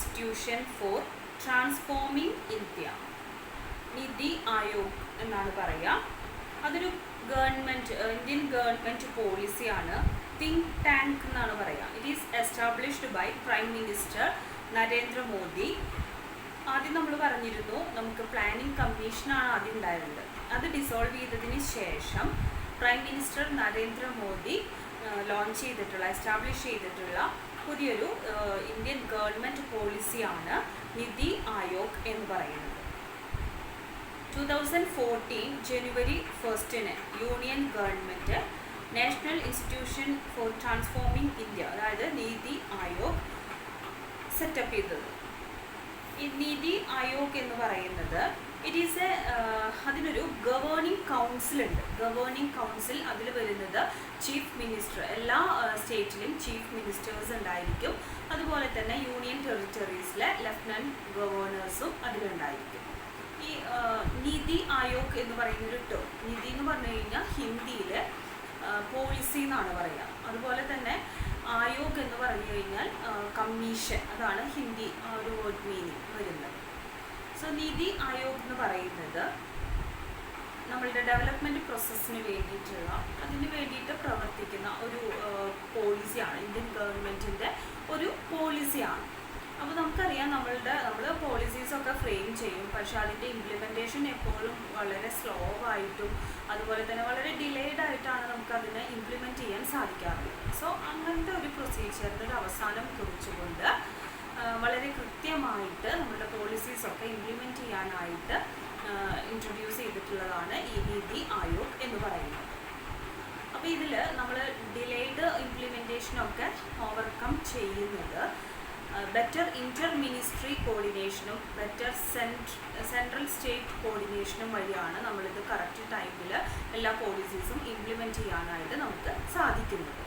Institution for transforming India, NITI Aayog എന്നാണ് പറയുക. അതൊരു ഇന്ത്യൻ ഗവൺമെൻറ് പോളിസിയാണ്. തിങ്ക് ടാങ്ക് എന്നാണ് പറയുക. It is established by prime minister Narendra Modi. ആദ്യം നമ്മൾ പറഞ്ഞിരുന്നു നമുക്ക് പ്ലാനിംഗ് കമ്മീഷനാണ് ആദ്യം ഉണ്ടായിരുന്നത്. അത് ഡിസോൾവ് ചെയ്തതിന് ശേഷം പ്രൈം മിനിസ്റ്റർ നരേന്ദ്രമോദി എസ്റ്റാബ്ലിഷ് ചെയ്തിട്ടുള്ള പുതിയൊരു ഇന്ത്യൻ ഗവൺമെൻറ് പോളിസിയാണ് നിതി ആയോഗ് എന്ന് പറയുന്നത്. 2014 ജനുവരി 1 union government national institution for transforming India, അതായത് നിതി ആയോഗ് സെറ്റപ്പ് ചെയ്തത്. ഈ നിതി ആയോഗ് എന്ന് പറയുന്നത് അതിനൊരു ഗവേണിംഗ് കൗൺസിൽ ഉണ്ട്. ഗവേണിംഗ് കൗൺസിൽ അതിൽ വരുന്നത് ചീഫ് മിനിസ്റ്റർ, എല്ലാ സ്റ്റേറ്റിലും ചീഫ് മിനിസ്റ്റേഴ്സ് ഉണ്ടായിരിക്കും. അതുപോലെ തന്നെ യൂണിയൻ ടെറിട്ടറീസിലെ ലഫ്റ്റനൻറ്റ് ഗവർണേഴ്സും അതിലുണ്ടായിരിക്കും. ഈ നിതി ആയോഗ് എന്ന് പറയുന്നൊരു ടേം, നിതി എന്ന് പറഞ്ഞു കഴിഞ്ഞാൽ ഹിന്ദിയിൽ പോളിസി എന്നാണ് പറയുക. അതുപോലെ തന്നെ ആയോഗ് എന്ന് പറഞ്ഞു കഴിഞ്ഞാൽ കമ്മീഷൻ, അതാണ് ഹിന്ദി ഒരു വേർഡ് മീനിങ് വരുന്നത്. സോ നിതി ആയോഗ് എന്ന് പറയുന്നത് നമ്മളുടെ ഡെവലപ്മെൻറ്റ് പ്രോസസ്സിന് വേണ്ടിയിട്ടുള്ള അതിന് വേണ്ടിയിട്ട് പ്രവർത്തിക്കുന്ന ഒരു പോളിസിയാണ്. ഇന്ത്യൻ ഗവൺമെൻറ്റിൻ്റെ ഒരു പോളിസിയാണ്. അപ്പോൾ നമുക്കറിയാം നമ്മൾ പോളിസീസൊക്കെ ഫ്രെയിം ചെയ്യും, പക്ഷെ അതിൻ്റെ ഇംപ്ലിമെൻറ്റേഷൻ എപ്പോഴും വളരെ സ്ലോ ആയിട്ടും അതുപോലെ തന്നെ വളരെ ഡിലേഡ് ആയിട്ടാണ് നമുക്കതിനെ ഇംപ്ലിമെൻറ്റ് ചെയ്യാൻ സാധിക്കാറുള്ളത്. സോ അങ്ങനത്തെ ഒരു പ്രൊസീജിയറിൻ്റെ ഒരു അവസാനം കുറിച്ചുകൊണ്ട് വളരെ കൃത്യമായിട്ട് നമ്മുടെ പോളിസീസൊക്കെ ഇംപ്ലിമെൻറ്റ് ചെയ്യാനായിട്ട് ഇൻട്രൊഡ്യൂസ് ചെയ്തിട്ടുള്ളതാണ് ഈ നിതി ആയോഗ് എന്ന് പറയുന്നത്. അപ്പോൾ ഇതിൽ നമ്മൾ ഡിലേഡ് ഇംപ്ലിമെൻറ്റേഷനൊക്കെ ഓവർകം ചെയ്യുന്നത് ബെറ്റർ ഇൻ്റർ മിനിസ്ട്രി കോർഡിനേഷനും ബെറ്റർ സെൻട്രൽ സ്റ്റേറ്റ് കോർഡിനേഷനും വഴിയാണ് നമ്മളിത് കറക്റ്റ് ടൈമിൽ എല്ലാ പോളിസീസും ഇംപ്ലിമെൻറ്റ് ചെയ്യാനായിട്ട് നമുക്ക് സാധിക്കുന്നത്.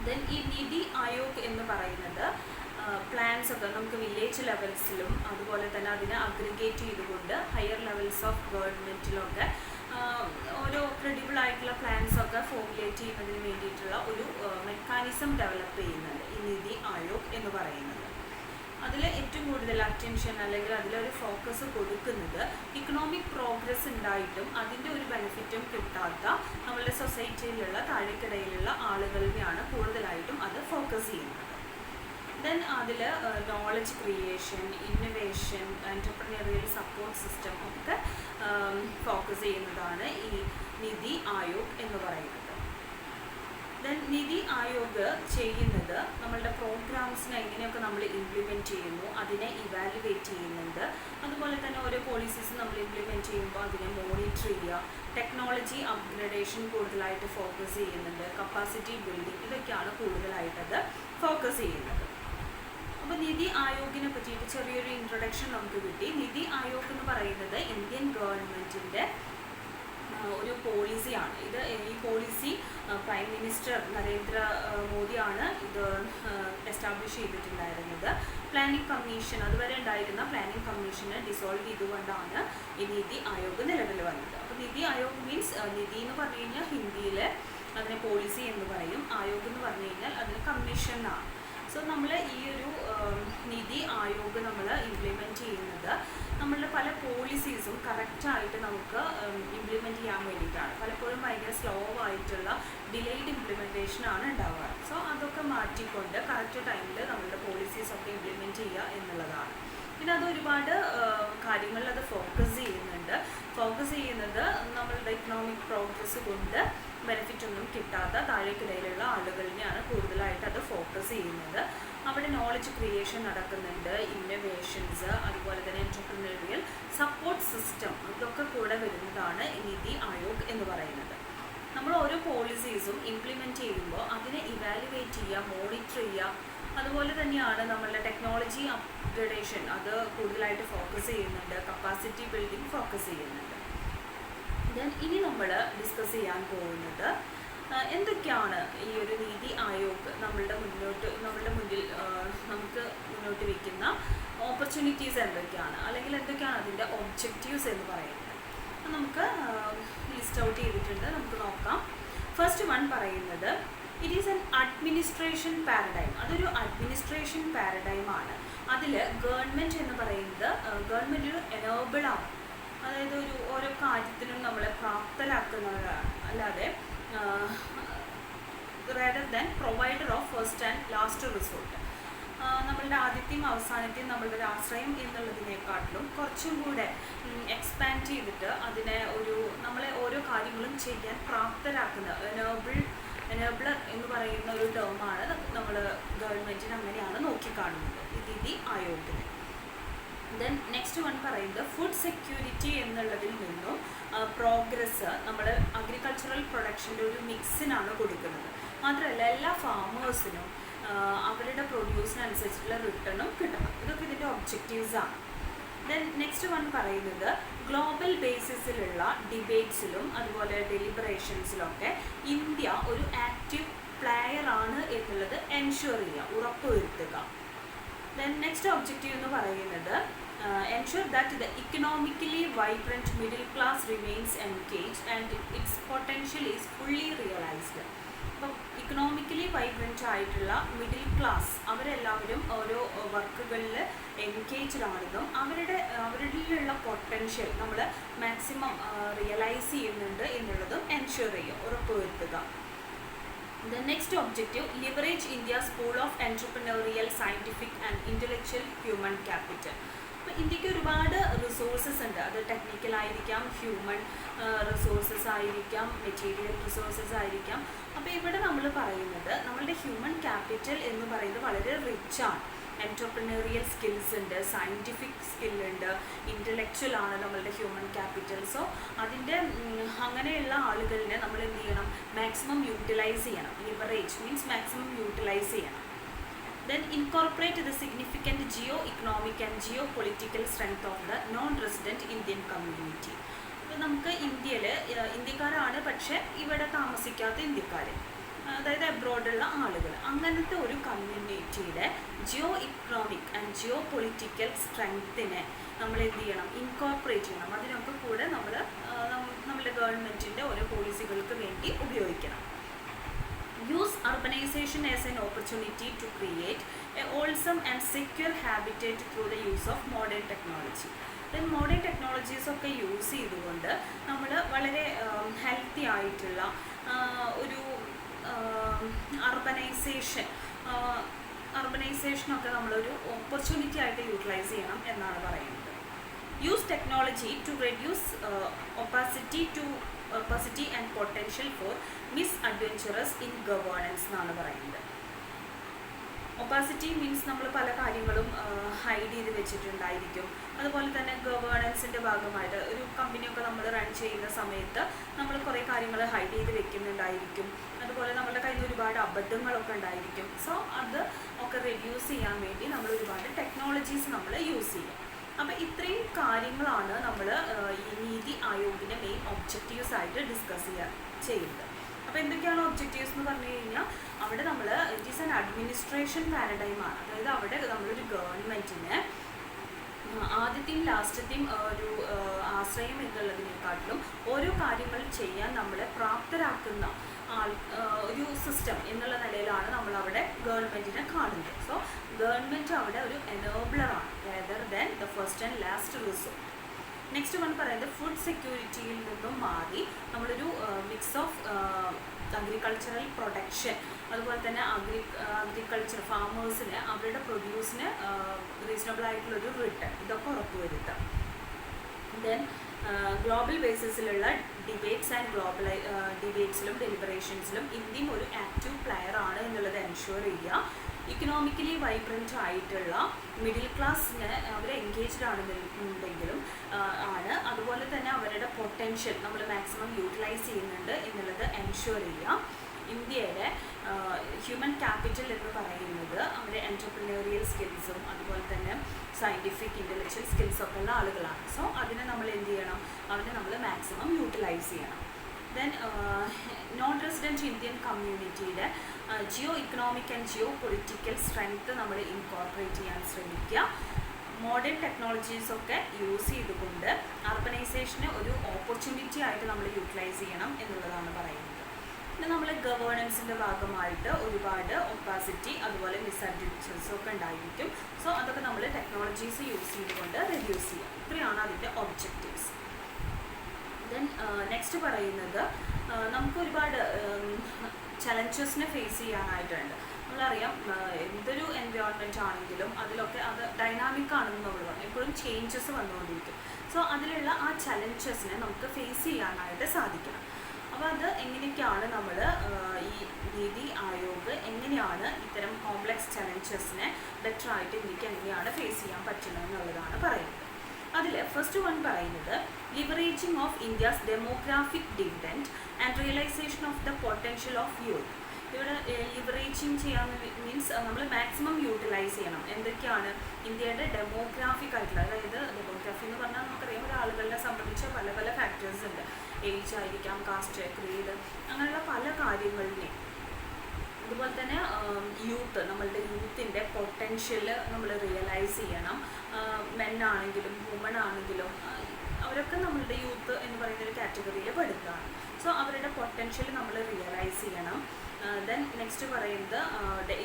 ദെൻ ഈ നിതി ആയോഗ് എന്ന് പറയുന്നത് പ്ലാൻസ് ഒക്കെ നമുക്ക് വില്ലേജ് ലെവൽസിലും അതുപോലെ തന്നെ അതിനെ അഗ്രിഗേറ്റ് ചെയ്തുകൊണ്ട് ഹയർ ലെവൽസ് ഓഫ് ഗവൺമെൻറ്റിലൊക്കെ ഓരോ ക്രെഡിബിൾ ആയിട്ടുള്ള പ്ലാൻസൊക്കെ ഫോർമുലേറ്റ് ചെയ്യുന്നതിന് വേണ്ടിയിട്ടുള്ള ഒരു മെക്കാനിസം ഡെവലപ്പ് ചെയ്യുന്നുണ്ട് ഈ നിതി ആയോഗ് എന്ന് പറയുന്നത്. അതിൽ ഏറ്റവും കൂടുതൽ അറ്റൻഷൻ അല്ലെങ്കിൽ അതിലൊരു ഫോക്കസ് കൊടുക്കുന്നത് ഇക്കണോമിക് പ്രോഗ്രസ് ഉണ്ടായിട്ടും അതിൻ്റെ ഒരു ബെനിഫിറ്റും കിട്ടാത്ത നമ്മളുടെ സൊസൈറ്റിയിലുള്ള താഴേക്കിടയിലുള്ള ആളുകളുടെയാണ് കൂടുതലായിട്ടും അത് ഫോക്കസ് ചെയ്യുന്നത്. ദെൻ അതിൽ knowledge creation, innovation, entrepreneurial support system ഒക്കെ ഫോക്കസ് ചെയ്യുന്നതാണ് ഈ നിതി ആയോഗ് എന്ന് പറയുന്നത്. ദെൻ നിതി ആയോഗ് ചെയ്യുന്നത് നമ്മളുടെ പ്രോഗ്രാംസിനെ എങ്ങനെയൊക്കെ നമ്മൾ ഇംപ്ലിമെൻറ്റ് ചെയ്യുന്നു അതിനെ ഇവാലുവേറ്റ് ചെയ്യുന്നുണ്ട്. അതുപോലെ തന്നെ ഓരോ പോളിസീസ് നമ്മൾ ഇംപ്ലിമെൻറ്റ് ചെയ്യുമ്പോൾ അതിനെ മോണിറ്റർ ചെയ്യുക, ടെക്നോളജി അപ്ഗ്രഡേഷൻ കൂടുതലായിട്ട് ഫോക്കസ് ചെയ്യുന്നുണ്ട്, കപ്പാസിറ്റി ബിൽഡിംഗ്, ഇതൊക്കെയാണ് കൂടുതലായിട്ടത് ഫോക്കസ് ചെയ്യുന്നത്. അപ്പോൾ നിതി ആയോഗിനെ പറ്റിയിട്ട് ചെറിയൊരു ഇൻട്രൊഡക്ഷൻ നമുക്ക് കിട്ടി. നിതി ആയോഗ് എന്ന് പറയുന്നത് ഇന്ത്യൻ ഗവൺമെൻറ്റിൻ്റെ ഒരു പോളിസിയാണ്. ഈ പോളിസി പ്രൈം മിനിസ്റ്റർ നരേന്ദ്ര മോദിയാണ് ഇത് എസ്റ്റാബ്ലിഷ് ചെയ്തിട്ടുണ്ടായിരുന്നത്. പ്ലാനിംഗ് കമ്മീഷൻ, അതുവരെ ഉണ്ടായിരുന്ന പ്ലാനിംഗ് കമ്മീഷനെ ഡിസോൾവ് ചെയ്തുകൊണ്ടാണ് ഈ നിതി ആയോഗ് നിലവിൽ വന്നത്. അപ്പോൾ നിതി ആയോഗ് മീൻസ് നിതി എന്ന് പറഞ്ഞു കഴിഞ്ഞാൽ ഹിന്ദിയിൽ അതിനെ പോളിസി എന്ന് പറയും, ആയോഗ് എന്ന് പറഞ്ഞു കഴിഞ്ഞാൽ അതിന് കമ്മീഷനാണ്. സോ നമ്മൾ ഈ ഒരു നിതി ആയോഗ് നമ്മൾ ഇംപ്ലിമെൻറ്റ് ചെയ്യുന്നത് നമ്മളുടെ പല പോളിസീസും കറക്റ്റായിട്ട് നമുക്ക് ഇംപ്ലിമെൻറ്റ് ചെയ്യാൻ വേണ്ടിയിട്ടാണ്. പലപ്പോഴും ഭയങ്കര സ്ലോ ആയിട്ടുള്ള ഡിലേഡ് ഇംപ്ലിമെൻറ്റേഷനാണ് ഉണ്ടാവുക. സോ അതൊക്കെ മാറ്റിക്കൊണ്ട് കറക്റ്റ് ടൈമിൽ നമ്മളുടെ പോളിസീസൊക്കെ ഇംപ്ലിമെൻറ്റ് ചെയ്യുക എന്നുള്ളതാണ്. പിന്നെ അത് ഒരുപാട് കാര്യങ്ങളിൽ അത് ഫോക്കസ് ചെയ്യുന്നത് നമ്മളുടെ ഇക്കണോമിക് പ്രോഗ്രസ് കൊണ്ട് ബെനിഫിറ്റ് ഒന്നും കിട്ടാത്ത താഴേക്കിടയിലുള്ള ആളുകളിനെയാണ് കൂടുതലായിട്ട് അത് ഫോക്കസ് ചെയ്യുന്നത്. അവിടെ നോളജ് ക്രിയേഷൻ നടക്കുന്നുണ്ട്, ഇന്നൊവേഷൻസ്, അതുപോലെ തന്നെ എൻ്റർപ്രനറിയൽ സപ്പോർട്ട് സിസ്റ്റം, ഇതൊക്കെ കൂടെ വരുന്നതാണ് നിതി ആയോഗ് എന്ന് പറയുന്നത്. നമ്മൾ ഓരോ പോളിസീസും ഇംപ്ലിമെൻറ്റ് ചെയ്യുമ്പോൾ അതിനെ ഇവാലുവേറ്റ് ചെയ്യുക, മോണിറ്റർ ചെയ്യുക, അതുപോലെ തന്നെയാണ് നമ്മളുടെ ടെക്നോളജി അപ്ഗ്രഡേഷൻ അത് കൂടുതലായിട്ട് ഫോക്കസ് ചെയ്യുന്നുണ്ട്, കപ്പാസിറ്റി ബിൽഡിംഗ് ഫോക്കസ് ചെയ്യുന്നുണ്ട്. ദെൻ ഇനി നമ്മൾ ഡിസ്കസ് ചെയ്യാൻ പോകുന്നത് എന്തൊക്കെയാണ് ഈ ഒരു നിതി ആയോഗ് നമ്മളുടെ മുന്നിൽ നമുക്ക് മുന്നോട്ട് വയ്ക്കുന്ന ഓപ്പർച്യൂണിറ്റീസ് എന്തൊക്കെയാണ്, അല്ലെങ്കിൽ എന്തൊക്കെയാണ് അതിൻ്റെ ഒബ്ജക്റ്റീവ്സ് എന്ന് പറയുന്നത്. നമുക്ക് ലിസ്റ്റ് ഔട്ട് ചെയ്തിട്ടുണ്ട്, നമുക്ക് നോക്കാം. ഫസ്റ്റ് വൺ പറയുന്നത് it is N administration paradigm. അതൊരു അഡ്മിനിസ്ട്രേഷൻ പാരഡൈമാണ്. അതിൽ ഗവൺമെൻറ് എന്ന് പറയുന്നത് ഗവൺമെൻറ് ഒരു എനേബിളാണ്, അതായത് ഓരോ കാര്യത്തിനും നമ്മളെ പ്രാപ്തരാക്കുന്നവരാണ്, അല്ലാതെ rather than provider of first and last resort. നമ്മളുടെ ആദ്യത്തെയും അവസാനത്തെയും നമ്മളുടെ ഒരു ആശ്രയം എന്നുള്ളതിനെക്കാട്ടിലും കുറച്ചും കൂടെ എക്സ്പാൻഡ് ചെയ്തിട്ട് അതിനെ നമ്മളെ ഓരോ കാര്യങ്ങളും ചെയ്യാൻ പ്രാപ്തരാക്കുന്ന എനേബിളർ എന്ന് പറയുന്ന ഒരു ടേമാണ് നമ്മൾ ഗവൺമെൻറ്റിന് അങ്ങനെയാണ് നോക്കിക്കാണുന്നത് നിതി ആയോഗിനെ. ദെൻ നെക്സ്റ്റ് വൺ പറയുന്നത് ഫുഡ് സെക്യൂരിറ്റി എന്നുള്ളതിൽ നിന്നും പ്രോഗ്രസ് നമ്മൾ അഗ്രികൾച്ചറൽ പ്രൊഡക്ഷൻ്റെ ഒരു മിക്സിനാണ് കൊടുക്കുന്നത്. മാത്രമല്ല എല്ലാ ഫാമേഴ്സിനും അവരുടെ പ്രൊഡ്യൂസിനനുസരിച്ചുള്ള റിട്ടേണും കിട്ടണം. ഇതൊക്കെ ഇതിൻ്റെ ഒബ്ജക്റ്റീവ്സാണ്. ദെൻ നെക്സ്റ്റ് വൺ പറയുന്നത് ഗ്ലോബൽ ബേസിസിലുള്ള ഡിബേറ്റ്സിലും അതുപോലെ ഡെലിബറേഷൻസിലൊക്കെ ഇന്ത്യ ഒരു ആക്റ്റീവ് പ്ലെയർ ആണ് എന്നുള്ളത് എൻഷുർ ചെയ്യുക, ഉറപ്പുവരുത്തുക. ദെൻ നെക്സ്റ്റ് ഒബ്ജക്റ്റീവ് എന്ന് പറയുന്നത് ensure that the economically vibrant middle class remains engaged and its potential is fully realized. അപ്പം ഇക്കണോമിക്കലി വൈബ്രൻ്റ് ആയിട്ടുള്ള മിഡിൽ ക്ലാസ് അവരെല്ലാവരും ഓരോ വർക്കുകളിൽ എൻഗേജ്ഡ് ആണെന്നും അവരിലുള്ള പൊട്ടൻഷ്യൽ നമ്മൾ മാക്സിമം റിയലൈസ് ചെയ്യുന്നുണ്ട് എന്നുള്ളതും എൻഷുർ ചെയ്യുക, ഉറപ്പുവരുത്തുക. The next objective, leverage India's pool of entrepreneurial, scientific and intellectual human capital. അപ്പോൾ ഇന്ത്യക്ക് ഒരുപാട് റിസോഴ്സസ് ഉണ്ട്. അത് ടെക്നിക്കൽ ആയിരിക്കാം, ഹ്യൂമൻ റിസോഴ്സസ് ആയിരിക്കാം, മെറ്റീരിയൽ റിസോഴ്സസ് ആയിരിക്കാം. അപ്പോൾ ഇവിടെ നമ്മൾ പറയുന്നത് നമ്മളുടെ ഹ്യൂമൻ ക്യാപിറ്റൽ എന്ന് പറയുന്നത് വളരെ റിച്ചാണ്. എൻറ്റർപ്രനേറിയൽ സ്കിൽസ് ഉണ്ട്, സയൻറ്റിഫിക് സ്കില്ലുണ്ട്, ഇൻ്റലക്ച്വൽ ആണ് നമ്മളുടെ ഹ്യൂമൻ ക്യാപിറ്റൽ. സോ അതിൻ്റെ അങ്ങനെയുള്ള ആളുകളിനെ നമ്മൾ എന്ത് ചെയ്യണം, മാക്സിമം യൂട്ടിലൈസ് ചെയ്യണം. ലിവറേജ് മീൻസ് മാക്സിമം യൂട്ടിലൈസ് ചെയ്യണം. Then incorporate the significant geo-economic and geo-political strength of the non-resident Indian community. അപ്പോൾ നമുക്ക് ഇന്ത്യക്കാരാണ് പക്ഷേ ഇവിടെ താമസിക്കാത്ത ഇന്ത്യക്കാർ, അതായത് അബ്രോഡുള്ള ആളുകൾ, അങ്ങനത്തെ ഒരു കമ്മ്യൂണിറ്റിയുടെ ജിയോ-ഇക്കണോമിക് ആൻഡ് ജിയോ-പൊളിറ്റിക്കൽ സ്ട്രെങ്ത്തിനെ നമ്മൾ എന്ത് ചെയ്യണം, ഇൻകോർപ്പറേറ്റ് ചെയ്യണം. അതിനൊക്കെ കൂടെ നമ്മുടെ ഗവൺമെൻറ്റിൻ്റെ ഓരോ പോളിസികൾക്ക് വേണ്ടി ഉപയോഗിക്കണം. Use urbanization as an opportunity to create a wholesome and secure habitat through the use of modern technology. Then modern technologies ഒക്കെ യൂസ് ചെയ്തുകൊണ്ട് നമ്മൾ വളരെ ഹെൽത്തി ആയിട്ടുള്ള ഒരു അർബനൈസേഷനൊക്കെ നമ്മളൊരു ഓപ്പർച്യൂണിറ്റി ആയിട്ട് യൂട്ടിലൈസ് ചെയ്യണം എന്നാണ് പറയുന്നത്. Use technology to reduce opacity and potential for misadventures in governance എന്നാണ് പറയുന്നത്. ഒപ്പാസിറ്റി മീൻസ് നമ്മൾ പല കാര്യങ്ങളും ഹൈഡ് ചെയ്ത് വെച്ചിട്ടുണ്ടായിരിക്കും. അതുപോലെ തന്നെ ഗവേണൻസിൻ്റെ ഭാഗമായിട്ട് ഒരു കമ്പനിയൊക്കെ നമ്മൾ റൺ ചെയ്യുന്ന സമയത്ത് നമ്മൾ കുറേ കാര്യങ്ങൾ ഹൈഡ് ചെയ്ത് വെക്കുന്നുണ്ടായിരിക്കും. അതുപോലെ നമ്മുടെ കയ്യിൽ നിന്ന് ഒരുപാട് അബദ്ധങ്ങളൊക്കെ ഉണ്ടായിരിക്കും. സോ അത് ഒക്കെ റെഡ്യൂസ് ചെയ്യാൻ വേണ്ടി നമ്മൾ ഒരുപാട് ടെക്നോളജീസ് നമ്മൾ യൂസ് ചെയ്യും. അപ്പോൾ ഇത്രയും കാര്യങ്ങളാണ് നമ്മൾ ഈ നീതി ആയോഗിൻ്റെ മെയിൻ ഒബ്ജക്റ്റീവ്സ് ആയിട്ട് ഡിസ്കസ് ചെയ്യുന്നത്. അപ്പോൾ എന്തൊക്കെയാണ് ഒബ്ജക്റ്റീവ്സ് എന്ന് പറഞ്ഞു കഴിഞ്ഞാൽ അവിടെ നമ്മൾ ഇറ്റ് ഈസ് ആൻ അഡ്മിനിസ്ട്രേഷൻ പാരഡൈമാണ്. അതായത് അവിടെ നമ്മളൊരു ഗവൺമെൻറ്റിന് ആദ്യത്തെയും ലാസ്റ്റത്തെയും ഒരു ആശ്രയം എന്നുള്ളതിനെക്കാട്ടിലും ഓരോ കാര്യങ്ങൾ ചെയ്യാൻ നമ്മളെ പ്രാപ്തരാക്കുന്ന ഒരു സിസ്റ്റം എന്നുള്ള നിലയിലാണ് നമ്മളവിടെ ഗവൺമെൻറ്റിനെ കാണുന്നത്. സോ ഗവൺമെൻറ് അവിടെ ഒരു എനേബിളറാണ് rather than the first and last resort. Next one പറയുന്നത് ഫുഡ് സെക്യൂരിറ്റിയിൽ നിന്നും മാറി നമ്മളൊരു മിക്സ് ഓഫ് അഗ്രികൾച്ചറൽ പ്രൊഡക്ഷൻ, അതുപോലെ തന്നെ അഗ്രികൾച്ചർ ഫാമേഴ്സിന് അവരുടെ പ്രൊഡ്യൂസിന് റീസണബിൾ ആയിട്ടുള്ളൊരു റിട്ടേൺ, ഇതൊക്കെ ഉറപ്പുവരുത്താം. ദെൻ ഗ്ലോബൽ ബേസിസിലുള്ള ഡിബേറ്റ്സിലും ഡെലിബറേഷൻസിലും ഇന്ത്യയും ഒരു ആക്റ്റീവ് പ്ലെയർ ആണ് എന്നുള്ളത് എൻഷുർ ചെയ്യുക. ഇക്കണോമിക്കലി വൈബ്രൻ്റ് ആയിട്ടുള്ള മിഡിൽ ക്ലാസ്സിന് അവർ എൻഗേജ്ഡ് ആണെന്നുണ്ടെങ്കിലും അതുപോലെ തന്നെ അവരുടെ പൊട്ടൻഷ്യൽ നമ്മൾ മാക്സിമം യൂട്ടിലൈസ് ചെയ്യുന്നുണ്ട് എന്നുള്ളത് എൻഷുർ ചെയ്യുക. ഇന്ത്യയിലെ ഹ്യൂമൻ ക്യാപിറ്റൽ എന്ന് പറയുന്നത് അവരുടെ എൻറ്റർപ്രനേറിയൽ സ്കിൽസും അതുപോലെ തന്നെ സയൻറ്റിഫിക് ഇൻ്റലക്ച്വൽ സ്കിൽസൊക്കെ ഉള്ള ആളുകളാണ്. സോ അതിനെ നമ്മൾ എന്ത് ചെയ്യണം, അവരെ നമ്മൾ മാക്സിമം യൂട്ടിലൈസ് ചെയ്യണം. ദെൻ നോൺ റെസിഡൻറ്റ് ഇന്ത്യൻ കമ്മ്യൂണിറ്റിയുടെ geo economic and geo political strength നമ്മൾ ഇൻകോർപ്പറേറ്റ് ചെയ്യാൻ ശ്രമിക്കുക. മോഡേൺ ടെക്നോളജീസൊക്കെ യൂസ് ചെയ്തുകൊണ്ട് അർബനൈസേഷനെ ഒരു ഓപ്പർച്യൂണിറ്റി ആയിട്ട് നമ്മൾ യൂട്ടിലൈസ് ചെയ്യണം എന്നുള്ളതാണ് പറയുന്നത്. പിന്നെ നമ്മൾ ഗവേണൻസിൻ്റെ ഭാഗമായിട്ട് ഒരുപാട് ഒപ്പാസിറ്റി അതുപോലെ മിസ്അഡ്വെഞ്ചേഴ്സും ഒക്കെ ഉണ്ടായിരിക്കും. സോ അതൊക്കെ നമ്മൾ ടെക്നോളജീസ് യൂസ് ചെയ്തുകൊണ്ട് റെഡ്യൂസ് ചെയ്യുക. ഇത്രയാണ് അതിൻ്റെ ഒബ്ജക്റ്റീവ്സ്. ദെൻ നെക്സ്റ്റ് പറയുന്നത് നമുക്ക് ഒരുപാട് ചലഞ്ചസിനെ ഫേസ് ചെയ്യാനായിട്ടുണ്ട്. നമ്മളറിയാം എന്തൊരു എൻവയോൺമെൻറ്റ് ആണെങ്കിലും അതിലൊക്കെ അത് ഡൈനാമിക് ആണെന്ന് നമ്മൾ പറയും, എപ്പോഴും ചേഞ്ചസ് വന്നുകൊണ്ടിരിക്കും. സോ അതിലുള്ള ആ ചലഞ്ചസിനെ നമുക്ക് ഫേസ് ചെയ്യാനായിട്ട് സാധിക്കണം. അപ്പോൾ അത് എങ്ങനെയൊക്കെയാണ് നമ്മൾ ഈ നീതി ആയോഗ് എങ്ങനെയാണ് ഇത്തരം കോംപ്ലക്സ് ചലഞ്ചസിനെ ബെറ്ററായിട്ട് ഇന്ത്യക്ക് എങ്ങനെയാണ് ഫേസ് ചെയ്യാൻ പറ്റുന്നത് എന്നുള്ളതാണ് പറയുന്നത്. അതിൽ ഫസ്റ്റ് വൺ പറയുന്നത് leveraging of India's demographic dividend and realisation of the potential of youth. ഇവിടെ ലിവറേജിങ് ചെയ്യാന്ന് മീൻസ് നമ്മൾ മാക്സിമം യൂട്ടിലൈസ് ചെയ്യണം. എന്തൊക്കെയാണ് ഇന്ത്യയുടെ ഡെമോഗ്രാഫിക് ആയിട്ടുള്ള, അതായത് ഡെമോഗ്രാഫി എന്ന് പറഞ്ഞാൽ നമുക്കറിയാം ഒരാളുകളെ സംബന്ധിച്ച് പല പല ഫാക്ടേഴ്സ് ഉണ്ട്. ഏജ് ആയിരിക്കാം, കാസ്റ്റ്, ക്രീഡ്, അങ്ങനെയുള്ള പല കാര്യങ്ങളിനെയും. അതുപോലെ തന്നെ യൂത്ത്, നമ്മളുടെ യൂത്തിൻ്റെ പൊട്ടൻഷ്യൽ നമ്മൾ റിയലൈസ് ചെയ്യണം. മെൻ ആണെങ്കിലും വുമൺ ആണെങ്കിലും അവരൊക്കെ നമ്മളുടെ യൂത്ത് എന്ന് പറയുന്ന ഒരു കാറ്റഗറിയിൽ പെടുന്നതാണ്. സോ അവരുടെ പൊട്ടൻഷ്യൽ നമ്മൾ റിയലൈസ് ചെയ്യണം. ദെൻ നെക്സ്റ്റ് പറയുന്നത്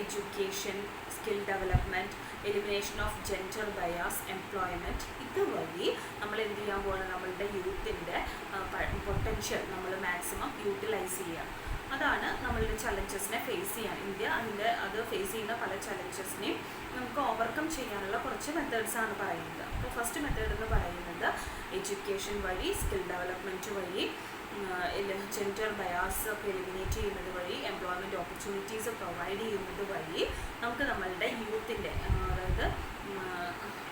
education, skill development, elimination of gender bias, employment. ഇതുവഴി നമ്മൾ എന്ത് ചെയ്യാൻ പോകുന്നത്, നമ്മളുടെ യൂത്തിൻ്റെ പൊട്ടൻഷ്യൽ നമ്മൾ മാക്സിമം യൂട്ടിലൈസ് ചെയ്യുക. അതാണ് നമ്മളുടെ ചലഞ്ചസിനെ ഫേസ് ചെയ്യാൻ ഇന്ത്യ അത് ഫേസ് ചെയ്യുന്ന പല ചലഞ്ചസിനെയും നമുക്ക് ഓവർകം ചെയ്യാനുള്ള കുറച്ച് മെത്തേഡ്സാണ് പറയുന്നത്. അപ്പോൾ ഫസ്റ്റ് മെത്തേഡ് എന്ന് പറയുന്നത് എഡ്യൂക്കേഷൻ വഴി, സ്കിൽ ഡെവലപ്മെൻറ്റ് വഴി, ജെൻഡർ ബയാസ് ഒക്കെ എലിമിനേറ്റ് ചെയ്യുന്നത് വഴി, എംപ്ലോയ്മെൻറ്റ് ഓപ്പർച്യൂണിറ്റീസ് പ്രൊവൈഡ് ചെയ്യുന്നത് വഴി നമുക്ക് നമ്മളുടെ യൂത്തിൻ്റെ, അതായത്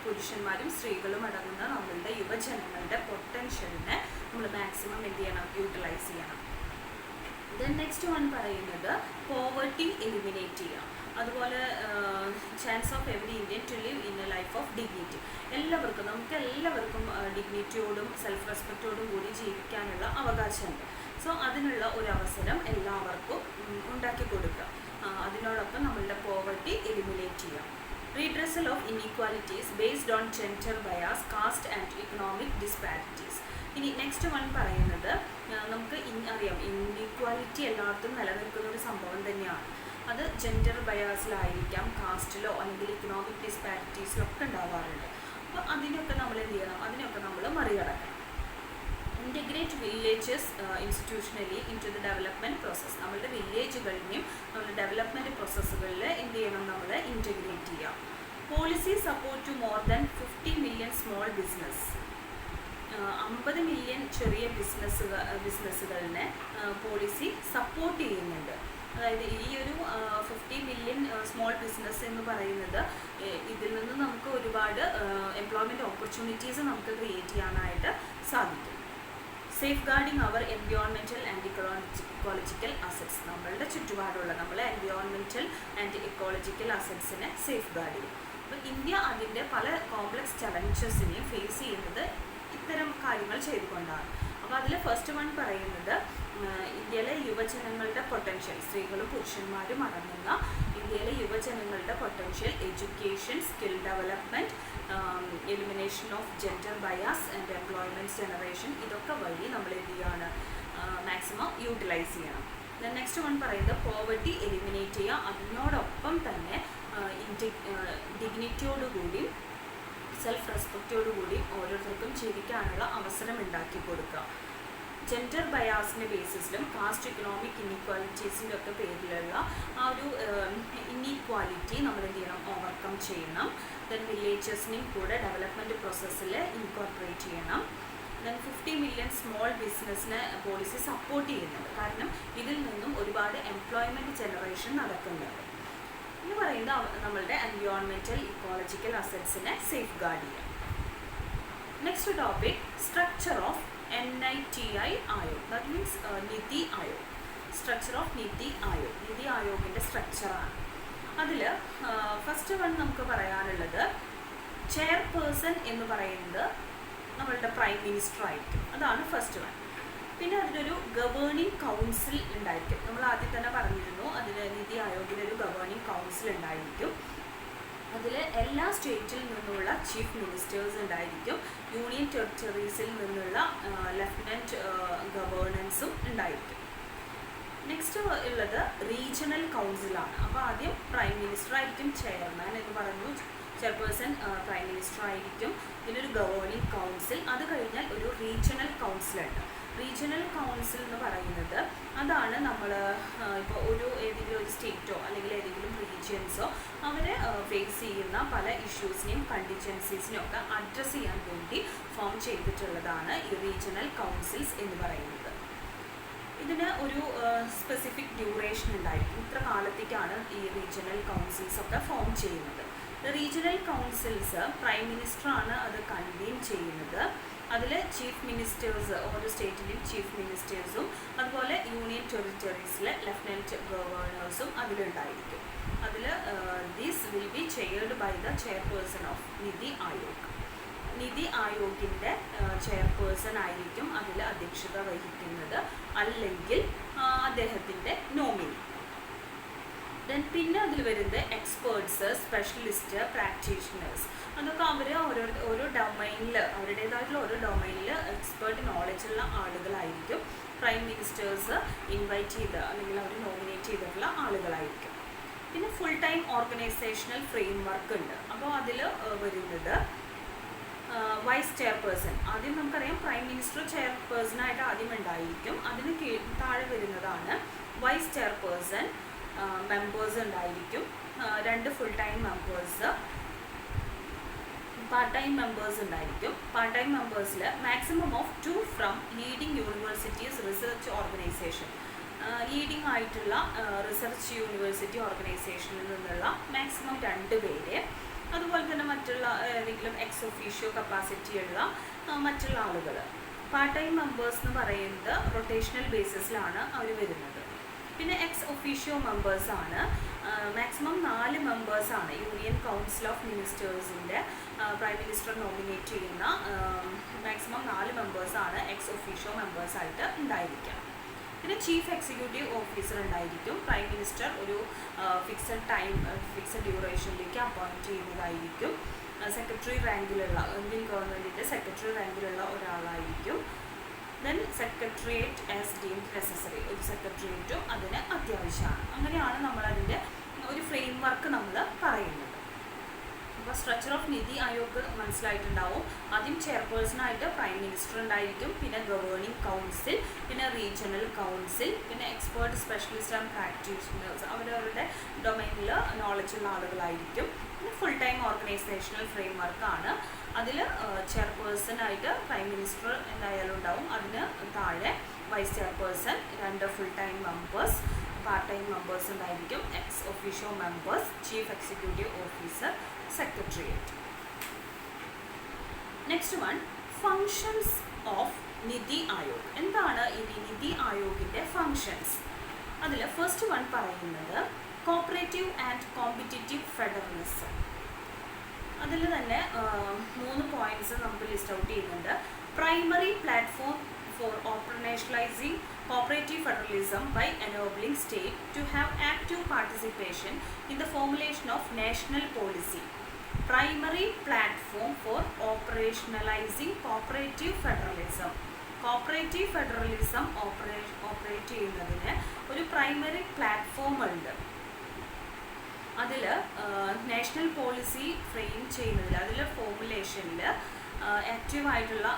പുരുഷന്മാരും സ്ത്രീകളും അടങ്ങുന്ന നമ്മളുടെ യുവജനങ്ങളുടെ പൊട്ടൻഷ്യലിനെ നമ്മൾ മാക്സിമം എന്ത് ചെയ്യണം, യൂട്ടിലൈസ് ചെയ്യണം. ദെൻ നെക്സ്റ്റ് വൺ പറയുന്നത് പോവർട്ടി എലിമിനേറ്റ് ചെയ്യുക. അതുപോലെ chance of every Indian to live in a life of dignity. നമുക്ക് എല്ലാവർക്കും ഡിഗ്നിറ്റിയോടും സെൽഫ് റെസ്പെക്റ്റോടും കൂടി ജീവിക്കാനുള്ള അവകാശമുണ്ട്. സോ അതിനുള്ള ഒരു അവസരം എല്ലാവർക്കും ഉണ്ടാക്കി കൊടുക്കുക. അതിനോടൊപ്പം നമ്മളുടെ പോവർട്ടി എലിമിനേറ്റ് ചെയ്യുക. Redressal of inequalities based on gender bias, caste and economic disparities. ഇനി നെക്സ്റ്റ് വൺ പറയുന്നത് നമുക്ക് അറിയാം ഇൻഇക്വാലിറ്റി എല്ലായിടത്തും നിലനിൽക്കുന്ന ഒരു സംഭവം തന്നെയാണ്. അത് ജെൻഡർ ബയാസിലായിരിക്കാം, കാസ്റ്റിലോ അല്ലെങ്കിൽ ഇക്കണോമിക് ഡിസ്പാരിറ്റീസിലോ ഒക്കെ ഉണ്ടാവാറുണ്ട്. അപ്പോൾ അതിനൊക്കെ നമ്മൾ എന്ത് ചെയ്യണം, അതിനൊക്കെ നമ്മൾ മറികടക്കണം. Integrate villages institutionally into the development process. നമ്മളുടെ വില്ലേജുകളിനെയും നമ്മുടെ ഡെവലപ്മെൻറ്റ് പ്രോസസ്സുകളിൽ എന്ത് ചെയ്യണം, നമ്മൾ ഇൻറ്റഗ്രേറ്റ് ചെയ്യാം. Policy support to more than 50 million small business. 50 million ചെറിയ ബിസിനസ്സുകളിനെ പോളിസി സപ്പോർട്ട് ചെയ്യുന്നുണ്ട്. അതായത് ഈ ഒരു 50 മില്യൺ സ്മോൾ ബിസിനസ് എന്ന് പറയുന്നത് ഇതിൽ നിന്ന് നമുക്ക് ഒരുപാട് എംപ്ലോയ്മെൻറ്റ് ഓപ്പർച്യൂണിറ്റീസ് നമുക്ക് ക്രിയേറ്റ് ചെയ്യാനായിട്ട് സാധിക്കും. Safeguarding our environmental and ecological assets. നമ്മളുടെ ചുറ്റുപാടുള്ള നമ്മളെ എൻവയോൺമെൻറ്റൽ ആൻഡ് ഇക്കോളജിക്കൽ അസറ്റ്സിനെ സേഫ് ഗാർഡ് ചെയ്യും. അപ്പോൾ ഇന്ത്യ അതിൻ്റെ പല കോംപ്ലക്സ് ചലഞ്ചസിനെയും ഫേസ് ചെയ്യുന്നത് ഇത്തരം കാര്യങ്ങൾ ചെയ്തുകൊണ്ടാണ്. അപ്പോൾ അതിൽ ഫസ്റ്റ് വൺ പറയുന്നത് ഇന്ത്യയിലെ യുവജനങ്ങളുടെ പൊട്ടൻഷ്യൽ, സ്ത്രീകളും പുരുഷന്മാരും അടങ്ങുന്ന ഇന്ത്യയിലെ യുവജനങ്ങളുടെ potential, education, skill development, elimination of gender bias and employment generation. ഇതൊക്കെ വഴി നമ്മൾ എന്ത് ചെയ്യാണ്, മാക്സിമം യൂട്ടിലൈസ് ചെയ്യണം. ദെൻ നെക്സ്റ്റ് വൺ പറയുന്നത് പോവർട്ടി എലിമിനേറ്റ് ചെയ്യുക. അതിനോടൊപ്പം തന്നെ ഡിഗ്നിറ്റിയോടുകൂടി സെൽഫ് റെസ്പെക്റ്റോടുകൂടി ഓരോരുത്തർക്കും ജീവിക്കാനുള്ള അവസരം ഉണ്ടാക്കി കൊടുക്കുക. ജെൻഡർ ബയാസിൻ്റെ ബേസിസിലും കാസ്റ്റ്, ഇക്കണോമിക് ഇൻഇക്വാലിറ്റീസിൻ്റെ ഒക്കെ പേരിലുള്ള ആ ഒരു ഇൻഇക്വാലിറ്റി നമ്മൾ എന്ത് ചെയ്യണം, ഓവർകം ചെയ്യണം. ദെൻ വില്ലേജസിനെയും കൂടെ ഡെവലപ്മെൻറ്റ് പ്രോസസ്സിൽ ഇൻകോർപ്പറേറ്റ് ചെയ്യണം. ദെൻ 50 മില്യൺ സ്മോൾ ബിസിനസ്സിനെ പോളിസി സപ്പോർട്ട് ചെയ്യുന്നുണ്ട്. കാരണം ഇതിൽ നിന്നും ഒരുപാട് എംപ്ലോയ്മെൻറ്റ് ജനറേഷൻ നടക്കുന്നുണ്ട്. എന്ന് പറയുന്നത് നമ്മളുടെ എൻവയോൺമെൻറ്റൽ ഇക്കോളജിക്കൽ അസറ്റ്സിനെ സേഫ് ഗാർഡ് ചെയ്യുക. Next topic structure of NITI Aayog, that means NITI Aayog. Structure of NITI Aayog, NITI ആയോഗിൻ്റെ സ്ട്രക്ചറാണ്. അതിൽ ഫസ്റ്റ് വൺ നമുക്ക് പറയാനുള്ളത് ചെയർപേഴ്സൺ എന്ന് പറയുന്നത് നമ്മളുടെ പ്രൈം മിനിസ്റ്റർ ആയിരിക്കും. അതാണ് ഫസ്റ്റ് വൺ. പിന്നെ അതിനൊരു ഗവേണിംഗ് കൗൺസിൽ ഉണ്ടായിരിക്കും. നമ്മൾ ആദ്യം തന്നെ പറഞ്ഞിരുന്നു അതിന് നിതി ആയോഗിനൊരു ഗവേണിംഗ് കൗൺസിൽ ഉണ്ടായിരിക്കും. അതിൽ എല്ലാ സ്റ്റേറ്റിൽ നിന്നുള്ള ചീഫ് മിനിസ്റ്റേഴ്സ് ഉണ്ടായിരിക്കും. യൂണിയൻ ടെറിട്ടറീസിൽ നിന്നുള്ള ലെഫ്റ്റനൻറ്റ് ഗവേണൻസും ഉണ്ടായിരിക്കും. നെക്സ്റ്റ് ഉള്ളത് റീജിയണൽ കൗൺസിലാണ്. അപ്പോൾ ആദ്യം പ്രൈം മിനിസ്റ്റർ ആയിരിക്കും ചെയർമാൻ എന്ന് പറഞ്ഞു. ചെയർപേഴ്സൺ പ്രൈം മിനിസ്റ്റർ ആയിരിക്കും. പിന്നെ ഒരു ഗവേണിംഗ് കൗൺസിൽ, അത് കഴിഞ്ഞാൽ ഒരു റീജിയണൽ കൗൺസിലുണ്ട്. റീജിയണൽ കൗൺസിൽ എന്ന് പറയുന്നത് അതാണ് നമ്മൾ ഇപ്പോൾ ഏതെങ്കിലും ഒരു സ്റ്റേറ്റോ അല്ലെങ്കിൽ ഏതെങ്കിലും റീജിയൻസോ അവർ ഫേസ് ചെയ്യുന്ന പല ഇഷ്യൂസിനെയും കണ്ടിജൻസീസിനെയും ഒക്കെ അഡ്രസ്സ് ചെയ്യാൻ വേണ്ടി ഫോം ചെയ്തിട്ടുള്ളതാണ് ഈ റീജിയണൽ കൗൺസിൽസ് എന്ന് പറയുന്നത്. ഇതിന് ഒരു സ്പെസിഫിക് ഡ്യൂറേഷൻ ഉണ്ടായിരിക്കും. ഇത്ര കാലത്തേക്കാണ് ഈ റീജിയണൽ കൗൺസിൽസ് ഒക്കെ ഫോം ചെയ്യുന്നത്. റീജിയണൽ കൗൺസിൽസ് പ്രൈം മിനിസ്റ്ററാണ് അത് കൺവീൻ ചെയ്യുന്നത്. അതിൽ ചീഫ് മിനിസ്റ്റേഴ്സ്, ഓരോ സ്റ്റേറ്റിലെയും ചീഫ് മിനിസ്റ്റേഴ്സും അതുപോലെ യൂണിയൻ ടെറിട്ടറീസിലെ ലെഫ്റ്റനൻറ്റ് ഗവർണേഴ്സും അതിലുണ്ടായിരിക്കും. അതിൽ these will be chaired by the chairperson of NITI Aayog. NITI ആയോഗിൻ്റെ ചെയർപേഴ്സൺ ആയിരിക്കും അതിൽ അധ്യക്ഷത വഹിക്കുന്നത്, അല്ലെങ്കിൽ അദ്ദേഹത്തിൻ്റെ നോമിനി. പിന്നെ അതിൽ വരുന്നത് എക്സ്പേർട്സ്, സ്പെഷ്യലിസ്റ്റ്, പ്രാക്ടീഷണേഴ്സ്. അതൊക്കെ അവർ ഓരോ ഡൊമൈനിൽ അവരുടേതായിട്ടുള്ള ഓരോ ഡൊമൈനിൽ എക്സ്പേർട്ട് നോളജുള്ള ആളുകളായിരിക്കും പ്രൈം മിനിസ്റ്റേഴ്സ് ഇൻവൈറ്റ് ചെയ്ത് അല്ലെങ്കിൽ അവർ നോമിനേറ്റ് ചെയ്തിട്ടുള്ള ആളുകളായിരിക്കും. പിന്നെ full time organisational frame work ഉണ്ട്. അപ്പോൾ അതിൽ വരുന്നത് വൈസ് ചെയർപേഴ്സൺ. ആദ്യം നമുക്കറിയാം പ്രൈം മിനിസ്റ്റർ ചെയർപേഴ്സണായിട്ട് ആദ്യം ഉണ്ടായിരിക്കും. അതിന് താഴെ വരുന്നതാണ് വൈസ് ചെയർപേഴ്സൺ. മെമ്പേഴ്സ് ഉണ്ടായിരിക്കും, 2 full time members, part time members ഉണ്ടായിരിക്കും. പാർട്ട് ടൈം മെമ്പേഴ്സിൽ maximum of 2 from leading universities research organisation. Leading ആയിട്ടുള്ള റിസർച്ച് യൂണിവേഴ്സിറ്റി ഓർഗനൈസേഷനിൽ നിന്നുള്ള മാക്സിമം 2 പേര്. അതുപോലെ തന്നെ മറ്റുള്ള ഏതെങ്കിലും എക്സ് ഒഫീഷ്യോ കപ്പാസിറ്റി ഉള്ള മറ്റുള്ള ആളുകൾ. പാർട്ട് ടൈം മെമ്പേഴ്സ് എന്ന് പറയുന്നത് റൊട്ടേഷണൽ ബേസിസിലാണ് അവർ വരുന്നത്. പിന്നെ എക്സ് ഒഫീഷ്യോ മെമ്പേഴ്സാണ്, മാക്സിമം 4 മെമ്പേഴ്സാണ് യൂണിയൻ കൗൺസിൽ ഓഫ് മിനിസ്റ്റേഴ്സിൻ്റെ പ്രൈം മിനിസ്റ്റർ നോമിനേറ്റ് ചെയ്യുന്ന മാക്സിമം 4 മെമ്പേഴ്സാണ് എക്സ് ഒഫീഷ്യോ മെമ്പേഴ്സായിട്ട് ഉണ്ടായിരിക്കുക. പിന്നെ ചീഫ് എക്സിക്യൂട്ടീവ് ഓഫീസർ ഉണ്ടായിരിക്കും. പ്രൈം മിനിസ്റ്റർ ഒരു ഫിക്സഡ് ഡ്യൂറേഷനിലേക്ക് അപ്പോയിൻറ്റ് ചെയ്യുന്നതായിരിക്കും. സെക്രട്ടറി റാങ്കിലുള്ള, ഇന്ത്യൻ ഗവൺമെൻറ്റിൻ്റെ സെക്രട്ടറി റാങ്കിലുള്ള ഒരാളായിരിക്കും. Then secretariat as deemed necessary, ഒരു സെക്രട്ടേറിയറ്റും അതിന് അത്യാവശ്യമാണ്. അങ്ങനെയാണ് നമ്മളതിൻ്റെ ഒരു ഫ്രെയിം വർക്ക് നമ്മൾ പറയുന്നത്. അപ്പോൾ സ്ട്രക്ചർ ഓഫ് നിതി ആയോഗ് മനസ്സിലായിട്ടുണ്ടാവും. ആദ്യം ചെയർപേഴ്സണായിട്ട് പ്രൈം മിനിസ്റ്റർ ഉണ്ടായിരിക്കും, പിന്നെ ഗവേണിംഗ് കൗൺസിൽ, പിന്നെ റീജിയണൽ കൗൺസിൽ, പിന്നെ എക്സ്പേർട്ട്, സ്പെഷ്യലിസ്റ്റ് ആൻഡ് പ്രാക്ടീഷണേഴ്സ്, അവരവരുടെ ഡൊമൈനിൽ നോളജുള്ള ആളുകളായിരിക്കും. പിന്നെ ഫുൾ ടൈം ഓർഗനൈസേഷണൽ ഫ്രെയിം വർക്കാണ്. അതിൽ ചെയർപേഴ്സണായിട്ട് പ്രൈം മിനിസ്റ്റർ എന്തായാലും ഉണ്ടാവും. അതിന് താഴെ vice chairperson, 2 full time members, part time members ഉണ്ടായിരിക്കും, ex officio members, chief executive officer, secretariat. Next one, functions of NITI Aayog. എന്താണ് ഈ നിതി ആയോഗിൻ്റെ ഫങ്ഷൻസ്? അതിൽ ഫസ്റ്റ് വൺ പറയുന്നത് കോപ്പറേറ്റീവ് ആൻഡ് കോമ്പറ്റിറ്റീവ് ഫെഡറലിസം. അതിൽ തന്നെ 3 പോയിന്റ്സ് നമുക്ക് ലിസ്റ്റ് ഔട്ട് ചെയ്യുന്നുണ്ട്. Primary platform for operationalising cooperative federalism by enabling state to have active participation in the formulation of national policy. Primary platform for operationalizing cooperative federalism. Cooperative federalism operate ചെയ്യുന്നതിന് ഒരു primary platform ഉണ്ട്. അതിൽ national policy frame ചെയ്യുന്നതിൽ, അതിൽ ഫോർമുലേഷനിൽ ആക്റ്റീവായിട്ടുള്ള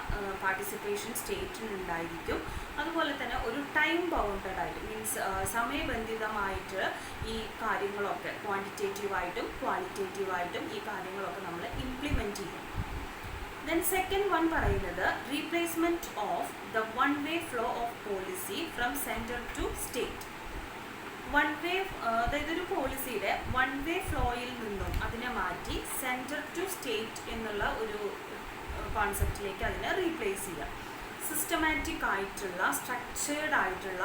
participation സ്റ്റേറ്റിനുണ്ടായിരിക്കും. അതുപോലെ തന്നെ ഒരു time bounded ആയിട്ട്, മീൻസ് സമയബന്ധിതമായിട്ട് ഈ കാര്യങ്ങളൊക്കെ ക്വാണ്ടിറ്റേറ്റീവായിട്ടും ക്വാളിറ്റേറ്റീവായിട്ടും ഈ കാര്യങ്ങളൊക്കെ നമ്മൾ ഇംപ്ലിമെൻറ്റ് ചെയ്യും. ദെൻ സെക്കൻഡ് വൺ പറയുന്നത് replacement of the one way flow of policy from centre to state. One way, അതായത് ഒരു പോളിസിയുടെ വൺ വേ ഫ്ലോയിൽ നിന്നും അതിനെ മാറ്റി സെൻറ്റർ ടു സ്റ്റേറ്റ് എന്നുള്ള ഒരു കോൺസെപ്റ്റിലേക്ക് അതിനെ റീപ്ലേസ് ചെയ്യുക. സിസ്റ്റമാറ്റിക് ആയിട്ടുള്ള, സ്ട്രക്ചേർഡ് ആയിട്ടുള്ള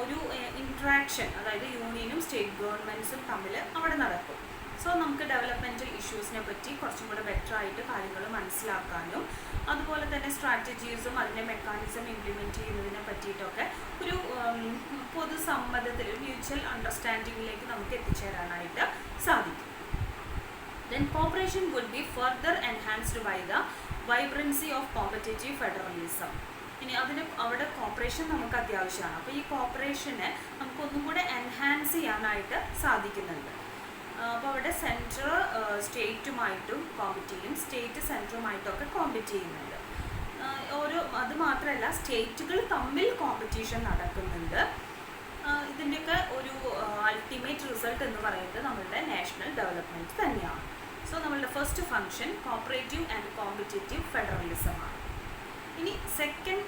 ഒരു ഇൻട്രാക്ഷൻ, അതായത് യൂണിയനും സ്റ്റേറ്റ് ഗവൺമെൻറ്റ്സും തമ്മിൽ അവിടെ നടക്കും. സോ നമുക്ക് ഡെവലപ്മെൻറ്റൽ ഇഷ്യൂസിനെ പറ്റി കുറച്ചും കൂടെ ബെറ്റർ ആയിട്ട് കാര്യങ്ങൾ മനസ്സിലാക്കാനും അതുപോലെ തന്നെ സ്ട്രാറ്റജീസും അതിൻ്റെ മെക്കാനിസം ഇംപ്ലിമെൻറ്റ് ചെയ്യുന്നതിനെ പറ്റിയിട്ടൊക്കെ ഒരു പൊതുസമ്മതത്തിൽ, മ്യൂച്വൽ അണ്ടർസ്റ്റാൻഡിങ്ങിലേക്ക് നമുക്ക് എത്തിച്ചേരാനായിട്ട് സാധിക്കും. Then cooperation would be further enhanced by the vibrancy of competitive federalism. ഇനി അതിന് അവിടെ കോപ്പറേഷൻ നമുക്ക് അത്യാവശ്യമാണ്. അപ്പോൾ ഈ കോപ്പറേഷനെ നമുക്കൊന്നും കൂടെ എൻഹാൻസ് ചെയ്യാനായിട്ട് സാധിക്കുന്നുണ്ട്. അപ്പോൾ അവിടെ സെൻറ്റർ സ്റ്റേറ്റുമായിട്ടും കോമ്പറ്റ് ചെയ്യും, സ്റ്റേറ്റ് സെൻറ്ററുമായിട്ടൊക്കെ കോമ്പറ്റ് ചെയ്യുന്നുണ്ട്. അത് മാത്രമല്ല സ്റ്റേറ്റുകൾ തമ്മിൽ കോമ്പറ്റീഷൻ നടക്കുന്നുണ്ട്. ഇതിൻ്റെയൊക്കെ ഒരു അൾട്ടിമേറ്റ് റിസൾട്ട് എന്ന് പറയുന്നത് നമ്മളുടെ നാഷണൽ ഡെവലപ്മെൻറ്റ് തന്നെയാണ്. സോ നമ്മളുടെ first function cooperative and competitive ഫെഡറലിസമാണ്. ഇനി സെക്കൻഡ്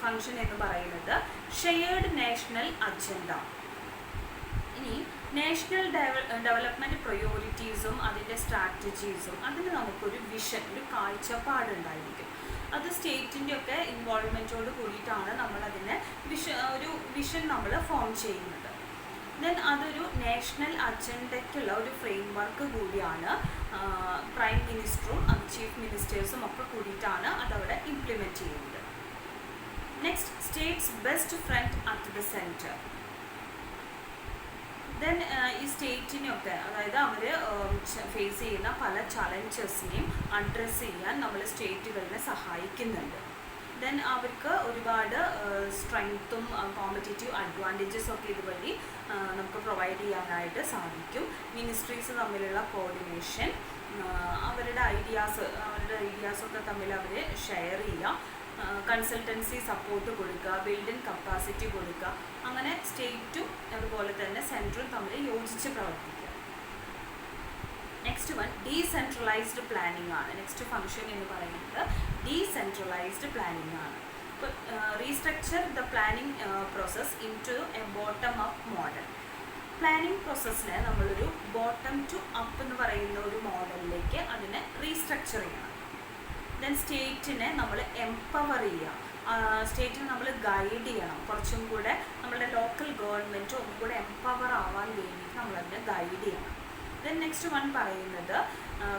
ഫങ്ഷൻ എന്ന് പറയുന്നത് ഷെയർഡ് നാഷണൽ അജണ്ട. ഇനി നാഷണൽ ഡെവലപ്മെൻറ്റ് പ്രയോറിറ്റീസും അതിൻ്റെ സ്ട്രാറ്റജീസും അതിന് നമുക്കൊരു വിഷൻ, ഒരു കാഴ്ചപ്പാടുണ്ടായിരിക്കും. അത് സ്റ്റേറ്റിൻ്റെയൊക്കെ ഇൻവോൾവ്മെൻറ്റോട് കൂടിയിട്ടാണ് നമ്മളതിനെ ഒരു വിഷൻ നമ്മൾ ഫോം ചെയ്യുന്നത്. ദെൻ അതൊരു നാഷണൽ അജണ്ടയ്ക്കുള്ള ഒരു ഫ്രെയിം വർക്ക് കൂടിയാണ്. പ്രൈം മിനിസ്റ്ററും ചീഫ് മിനിസ്റ്റേഴ്സും ഒക്കെ കൂടിയിട്ടാണ് അതവിടെ ഇംപ്ലിമെൻറ്റ് ചെയ്യുന്നത്. Next, States best friend at the centre. Then ഈ സ്റ്റേറ്റിനൊക്കെ, അതായത് അവർ ഫേസ് ചെയ്യുന്ന പല ചലഞ്ചസിനെയും അഡ്രസ്സ് ചെയ്യാൻ നമ്മൾ സ്റ്റേറ്റുകളിനെ സഹായിക്കുന്നുണ്ട്. ദെൻ അവർക്ക് ഒരുപാട് സ്ട്രെങ്ത്തും കോമ്പറ്റേറ്റീവ് അഡ്വാൻറ്റേജസ് ഒക്കെ ഇതുവഴി നമുക്ക് പ്രൊവൈഡ് ചെയ്യാനായിട്ട് സാധിക്കും. മിനിസ്ട്രീസ് തമ്മിലുള്ള കോർഡിനേഷൻ, അവരുടെ ഐഡിയാസൊക്കെ തമ്മിൽ അവർ ഷെയർ ചെയ്യുക, കൺസൾട്ടൻസി സപ്പോർട്ട് കൊടുക്കുക, ബിൽഡിംഗ് കപ്പാസിറ്റി കൊടുക്കുക, അങ്ങനെ സ്റ്റേറ്റും അതുപോലെ തന്നെ സെൻട്രലും തമ്മിൽ യോജിച്ച് പ്രവർത്തിക്കുക. നെക്സ്റ്റ് വൺ ഡീസെൻട്രലൈസ്ഡ് പ്ലാനിംഗ് ആണ്. നെക്സ്റ്റ് ഫംഗ്ഷൻ എന്ന് പറയുന്നത് ഡീസെൻട്രലൈസ്ഡ് പ്ലാനിംഗ് ആണ്. ഇപ്പോൾ restructure the planning process into a bottom up model. Planning പ്രോസസ്സിനെ നമ്മളൊരു ബോട്ടം ടു അപ്പ് എന്ന് പറയുന്ന ഒരു മോഡലിലേക്ക് അതിനെ റീസ്ട്രക്ചർ ചെയ്യണം. ദെൻ സ്റ്റേറ്റിനെ നമ്മൾ എംപവർ ചെയ്യുക, സ്റ്റേറ്റിനെ നമ്മൾ ഗൈഡ് ചെയ്യണം. കുറച്ചും കൂടെ നമ്മളുടെ ലോക്കൽ ഗവൺമെൻറ് ഒന്നും കൂടെ എംപവർ ആവാൻ വേണ്ടിയിട്ട് നമ്മളതിനെ ഗൈഡ് ചെയ്യണം. ദെൻ നെക്സ്റ്റ് വൺ പറയുന്നത്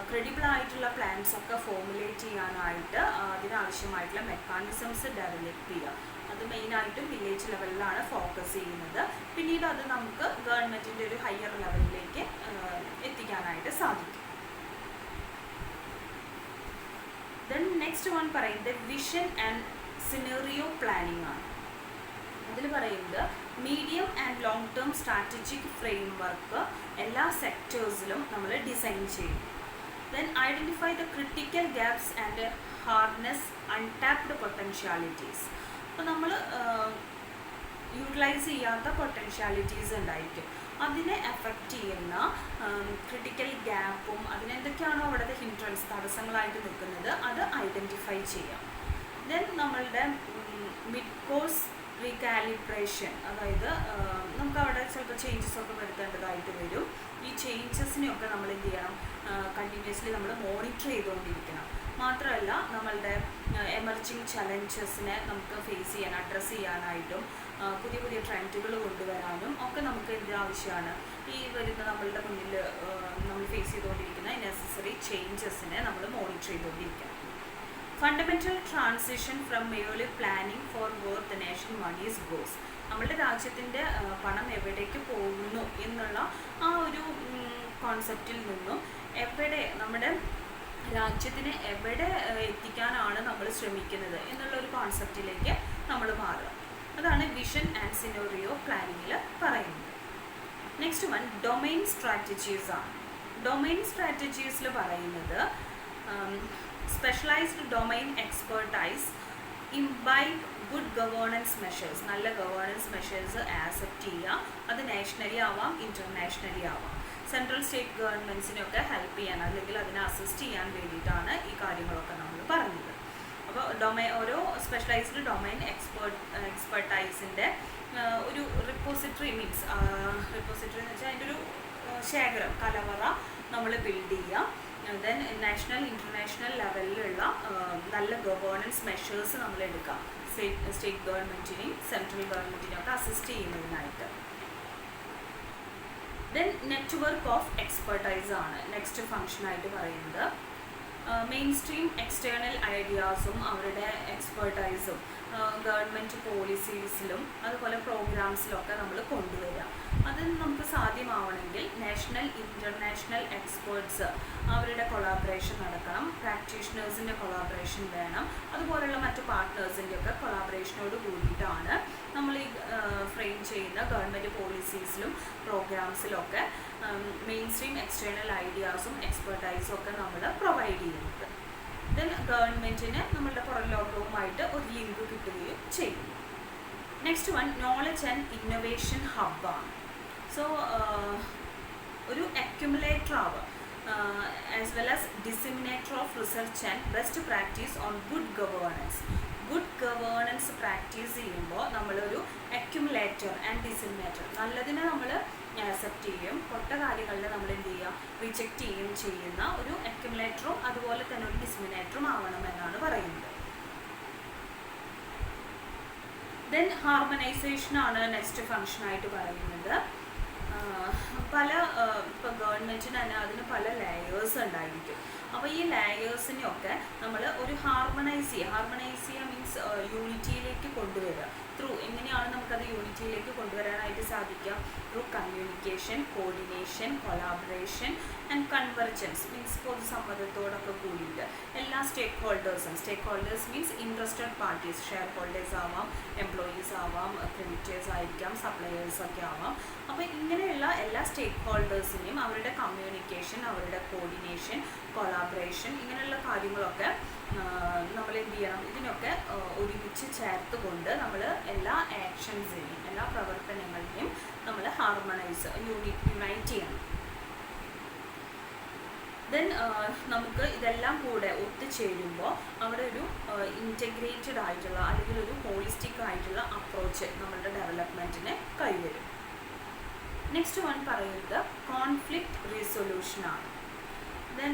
ക്രെഡിബിൾ ആയിട്ടുള്ള പ്ലാൻസ് ഒക്കെ ഫോർമുലേറ്റ് ചെയ്യാനായിട്ട് അതിനാവശ്യമായിട്ടുള്ള മെക്കാനിസംസ് ഡെവലപ്പ് ചെയ്യുക. അത് മെയിനായിട്ടും വില്ലേജ് ലെവലിലാണ് ഫോക്കസ് ചെയ്യുന്നത്. പിന്നീട് അത് നമുക്ക് ഗവൺമെൻറ്റിൻ്റെ ഒരു ഹയർ ലെവലിലേക്ക് എത്തിക്കാനായിട്ട് സാധിക്കും. ദെൻ നെക്സ്റ്റ് വൺ പറയുന്നത് വിഷൻ ആൻഡ് സിനറിയോ പ്ലാനിംഗ് ആണ്. അതിൽ പറയുന്നത് medium and long term strategic frame work എല്ലാ സെക്ടേഴ്സിലും നമ്മൾ ഡിസൈൻ ചെയ്യും. Then identify the critical gaps and harness untapped potentialities. അപ്പോൾ നമ്മൾ യൂട്ടിലൈസ് ചെയ്യാത്ത പൊട്ടൻഷ്യാലിറ്റീസ് ഉണ്ടായിരിക്കും, അതിനെ എഫക്റ്റ് ചെയ്യുന്ന ക്രിട്ടിക്കൽ ഗ്യാപ്പും അതിനെന്തൊക്കെയാണോ അവിടുത്തെ ഹിൻഡ്രൻസ് തടസ്സങ്ങളായിട്ട് നിൽക്കുന്നത് അത് ഐഡൻറ്റിഫൈ ചെയ്യാം. ദെൻ നമ്മളുടെ മിഡ് കോഴ്സ് റീകാലിബ്രേഷൻ, അതായത് നമുക്ക് അവിടെ ചിലപ്പോൾ ചേഞ്ചസ് ഒക്കെ വരുത്തേണ്ടതായിട്ട് വരും. ഈ ചേഞ്ചസിനെയൊക്കെ നമ്മൾ എന്ത് ചെയ്യണം, കണ്ടിന്യൂസ്ലി നമ്മൾ മോണിറ്റർ ചെയ്തുകൊണ്ടിരിക്കണം. മാത്രമല്ല നമ്മളുടെ എമർജിങ് ചലഞ്ചസിനെ നമുക്ക് ഫേസ് ചെയ്യാൻ, അഡ്രസ്സ് ചെയ്യാനായിട്ടും പുതിയ പുതിയ ട്രെൻഡുകൾ കൊണ്ടുവരാനും ഒക്കെ നമുക്ക് എന്ത് ആവശ്യമാണ്, ഈ വരുന്ന നമ്മളുടെ മുന്നിൽ നമ്മൾ ഫേസ് ചെയ്തുകൊണ്ടിരിക്കുന്ന നെസസറി ചേഞ്ചസിനെ നമ്മൾ മോണിറ്റർ ചെയ്തുകൊണ്ടിരിക്കണം. Fundamental transition from merely planning for where the nation moneys goes. നമ്മുടെ രാജ്യത്തിൻ്റെ പണം എവിടേക്ക് പോകുന്നു എന്നുള്ള ആ ഒരു കോൺസെപ്റ്റിൽ നിന്നും എവിടെ നമ്മുടെ രാജ്യത്തിനെ എവിടെ എത്തിക്കാനാണ് നമ്മൾ ശ്രമിക്കുന്നത് എന്നുള്ള ഒരു കോൺസെപ്റ്റിലേക്ക് നമ്മൾ മാറുക. അതാണ് വിഷൻ ആൻഡ് സിനോറിയോ പ്ലാനിങ്ങിൽ പറയുന്നത്. നെക്സ്റ്റ് വൺ ഡൊമൈൻ സ്ട്രാറ്റജീസ് ആണ്. ഡൊമൈൻ സ്ട്രാറ്റജീസിൽ പറയുന്നത് specialised domain expertise imbibe good governance measures. നല്ല ഗവേണൻസ് മെഷേഴ്സ് ആക്സെപ്റ്റ് ചെയ്യുക. അത് നാഷണലി ആവാം, ഇൻ്റർനാഷണലി ആവാം. സെൻട്രൽ സ്റ്റേറ്റ് ഗവൺമെൻറ്റ്സിനെയൊക്കെ ഹെൽപ്പ് ചെയ്യാൻ അല്ലെങ്കിൽ അതിനെ അസിസ്റ്റ് ചെയ്യാൻ വേണ്ടിയിട്ടാണ് ഈ കാര്യങ്ങളൊക്കെ നമ്മൾ പറഞ്ഞത്. അപ്പോൾ ഓരോ സ്പെഷ്യലൈസ്ഡ് ഡൊമൈൻ എക്സ്പെർട്ടൈസിൻ്റെ ഒരു റിപ്പോസിറ്ററി മീൻസ് റിപ്പോസിറ്ററി എന്ന് വെച്ചാൽ അതിൻ്റെ ഒരു ശേഖരം, കലവറ നമ്മൾ ബിൽഡ് ചെയ്യുക. ദെൻ നാഷണൽ ഇൻ്റർനാഷണൽ ലെവലിലുള്ള നല്ല ഗവേണൻസ് മെഷേഴ്സ് നമ്മൾ എടുക്കുക, സ്റ്റേറ്റ് ഗവൺമെൻറ്റിനെയും സെൻട്രൽ ഗവൺമെൻറ്റിനെയും ഒക്കെ അസിസ്റ്റ് ചെയ്യുന്നതിനായിട്ട്. ദെൻ നെറ്റ്വർക്ക് ഓഫ് എക്സ്പെർട്ടൈസ് ആണ് നെക്സ്റ്റ് ഫംഗ്ഷനായിട്ട് പറയുന്നത്. മെയിൻ സ്ട്രീം എക്സ്റ്റേണൽ ഐഡിയാസും അവരുടെ എക്സ്പെർട്ടൈസും ഗവൺമെൻറ് പോളിസീസിലും അതുപോലെ പ്രോഗ്രാംസിലൊക്കെ നമ്മൾ കൊണ്ടുവരിക. അത് നമുക്ക് സാധ്യമാവണമെങ്കിൽ നാഷണൽ ഇൻ്റർനാഷണൽ എക്സ്പേർട്സ് അവരുടെ കൊളാബറേഷൻ നടക്കണം, പ്രാക്ടീഷണേഴ്സിൻ്റെ കൊളാബറേഷൻ വേണം, അതുപോലെയുള്ള മറ്റു പാർട്ട്നേഴ്സിൻ്റെ ഒക്കെ കൊളാബറേഷനോട് കൂടിയിട്ടാണ് നമ്മൾ ഈ ഫ്രെയിം ചെയ്യുന്ന ഗവൺമെൻറ് പോളിസീസിലും പ്രോഗ്രാംസിലൊക്കെ മെയിൻ സ്ട്രീം എക്സ്റ്റേണൽ ഐഡിയാസും എക്സ്പെർട്ടൈസും ഒക്കെ നമ്മൾ പ്രൊവൈഡ് ചെയ്യുന്നത്. ദെൻ ഗവൺമെൻറ്റിന് നമ്മളുടെ പുറം ലോകവുമായിട്ട് ഒരു ലിങ്ക് കിട്ടുകയും ചെയ്യും. Next one knowledge and innovation ഹബ്ബാണ്. സോ ഒരു അക്യുമുലേറ്റർ ആവുക as well as disseminator of research and best practice on good governance. Good governance practice ചെയ്യുമ്പോൾ നമ്മളൊരു അക്യുമുലേറ്റർ ആൻഡ് ഡിസിമിനേറ്റർ, നല്ലതിനെ നമ്മൾ ആക്സെപ്റ്റ് ചെയ്യും, പൊട്ട കാര്യങ്ങളിൽ നമ്മൾ എന്ത് ചെയ്യുക, റിജക്റ്റ് ചെയ്യുകയും ചെയ്യുന്ന ഒരു അക്യുമുലേറ്ററും അതുപോലെ തന്നെ ഒരു ഡിസിമിനേറ്ററും ആവണമെന്നാണ് പറയുന്നത്. ദെൻ ഹാർമനൈസേഷനാണ് നെക്സ്റ്റ് ഫങ്ഷനായിട്ട് പറയുന്നത്. പല ഇപ്പോൾ ഗവൺമെൻറ്റിന് തന്നെ അതിന് പല ലെയേഴ്സ് ഉണ്ടായിരിക്കും. അപ്പോൾ ഈ ലെയേഴ്സിനെയൊക്കെ നമ്മൾ ഒരു ഹാർമണൈസ് ചെയ്യുക മീൻസ് യൂണിറ്റിയിലേക്ക് കൊണ്ടുവരിക. എങ്ങനെയാണ് നമുക്കത് യൂണിറ്റിയിലേക്ക് കൊണ്ടുവരാനായിട്ട് സാധിക്കുക? Through communication, coordination, collaboration and convergence means പൊതുസമ്മതത്തോടൊക്കെ കൂടിയിട്ട് എല്ലാ stakeholders means interested parties, shareholders ആവാം, എംപ്ലോയീസ് ആവാം, ക്രെഡിറ്റേഴ്സ് ആയിരിക്കാം, സപ്ലയേഴ്സ് ഒക്കെ ആവാം. അപ്പോൾ ഇങ്ങനെയുള്ള എല്ലാ സ്റ്റേക്ക് ഹോൾഡേഴ്സിനെയും അവരുടെ കമ്മ്യൂണിക്കേഷൻ, അവരുടെ കോർഡിനേഷൻ, കൊളാബറേഷൻ ഇങ്ങനെയുള്ള കാര്യങ്ങളൊക്കെ നമ്മൾ എന്ത് ചെയ്യണം, ഇതിനൊക്കെ ഒരുമിച്ച് ചേർത്തുകൊണ്ട് നമ്മൾ എല്ലാ ആക്ഷൻസിനെയും എല്ലാ പ്രവർത്തനങ്ങളെയും നമ്മൾ യുണൈറ്റ് ചെയ്യണം. ദെൻ നമുക്ക് ഇതെല്ലാം കൂടെ ഒത്തുചേരുമ്പോൾ അവിടെ ഒരു ഇൻറ്റഗ്രേറ്റഡ് ആയിട്ടുള്ള അല്ലെങ്കിൽ ഒരു ഹോളിസ്റ്റിക് ആയിട്ടുള്ള അപ്രോച്ച് നമ്മളുടെ ഡെവലപ്മെൻറ്റിന് കൈവരും. നെക്സ്റ്റ് വൺ പറയുന്നത് conflict റെസൊല്യൂഷനാണ്. Then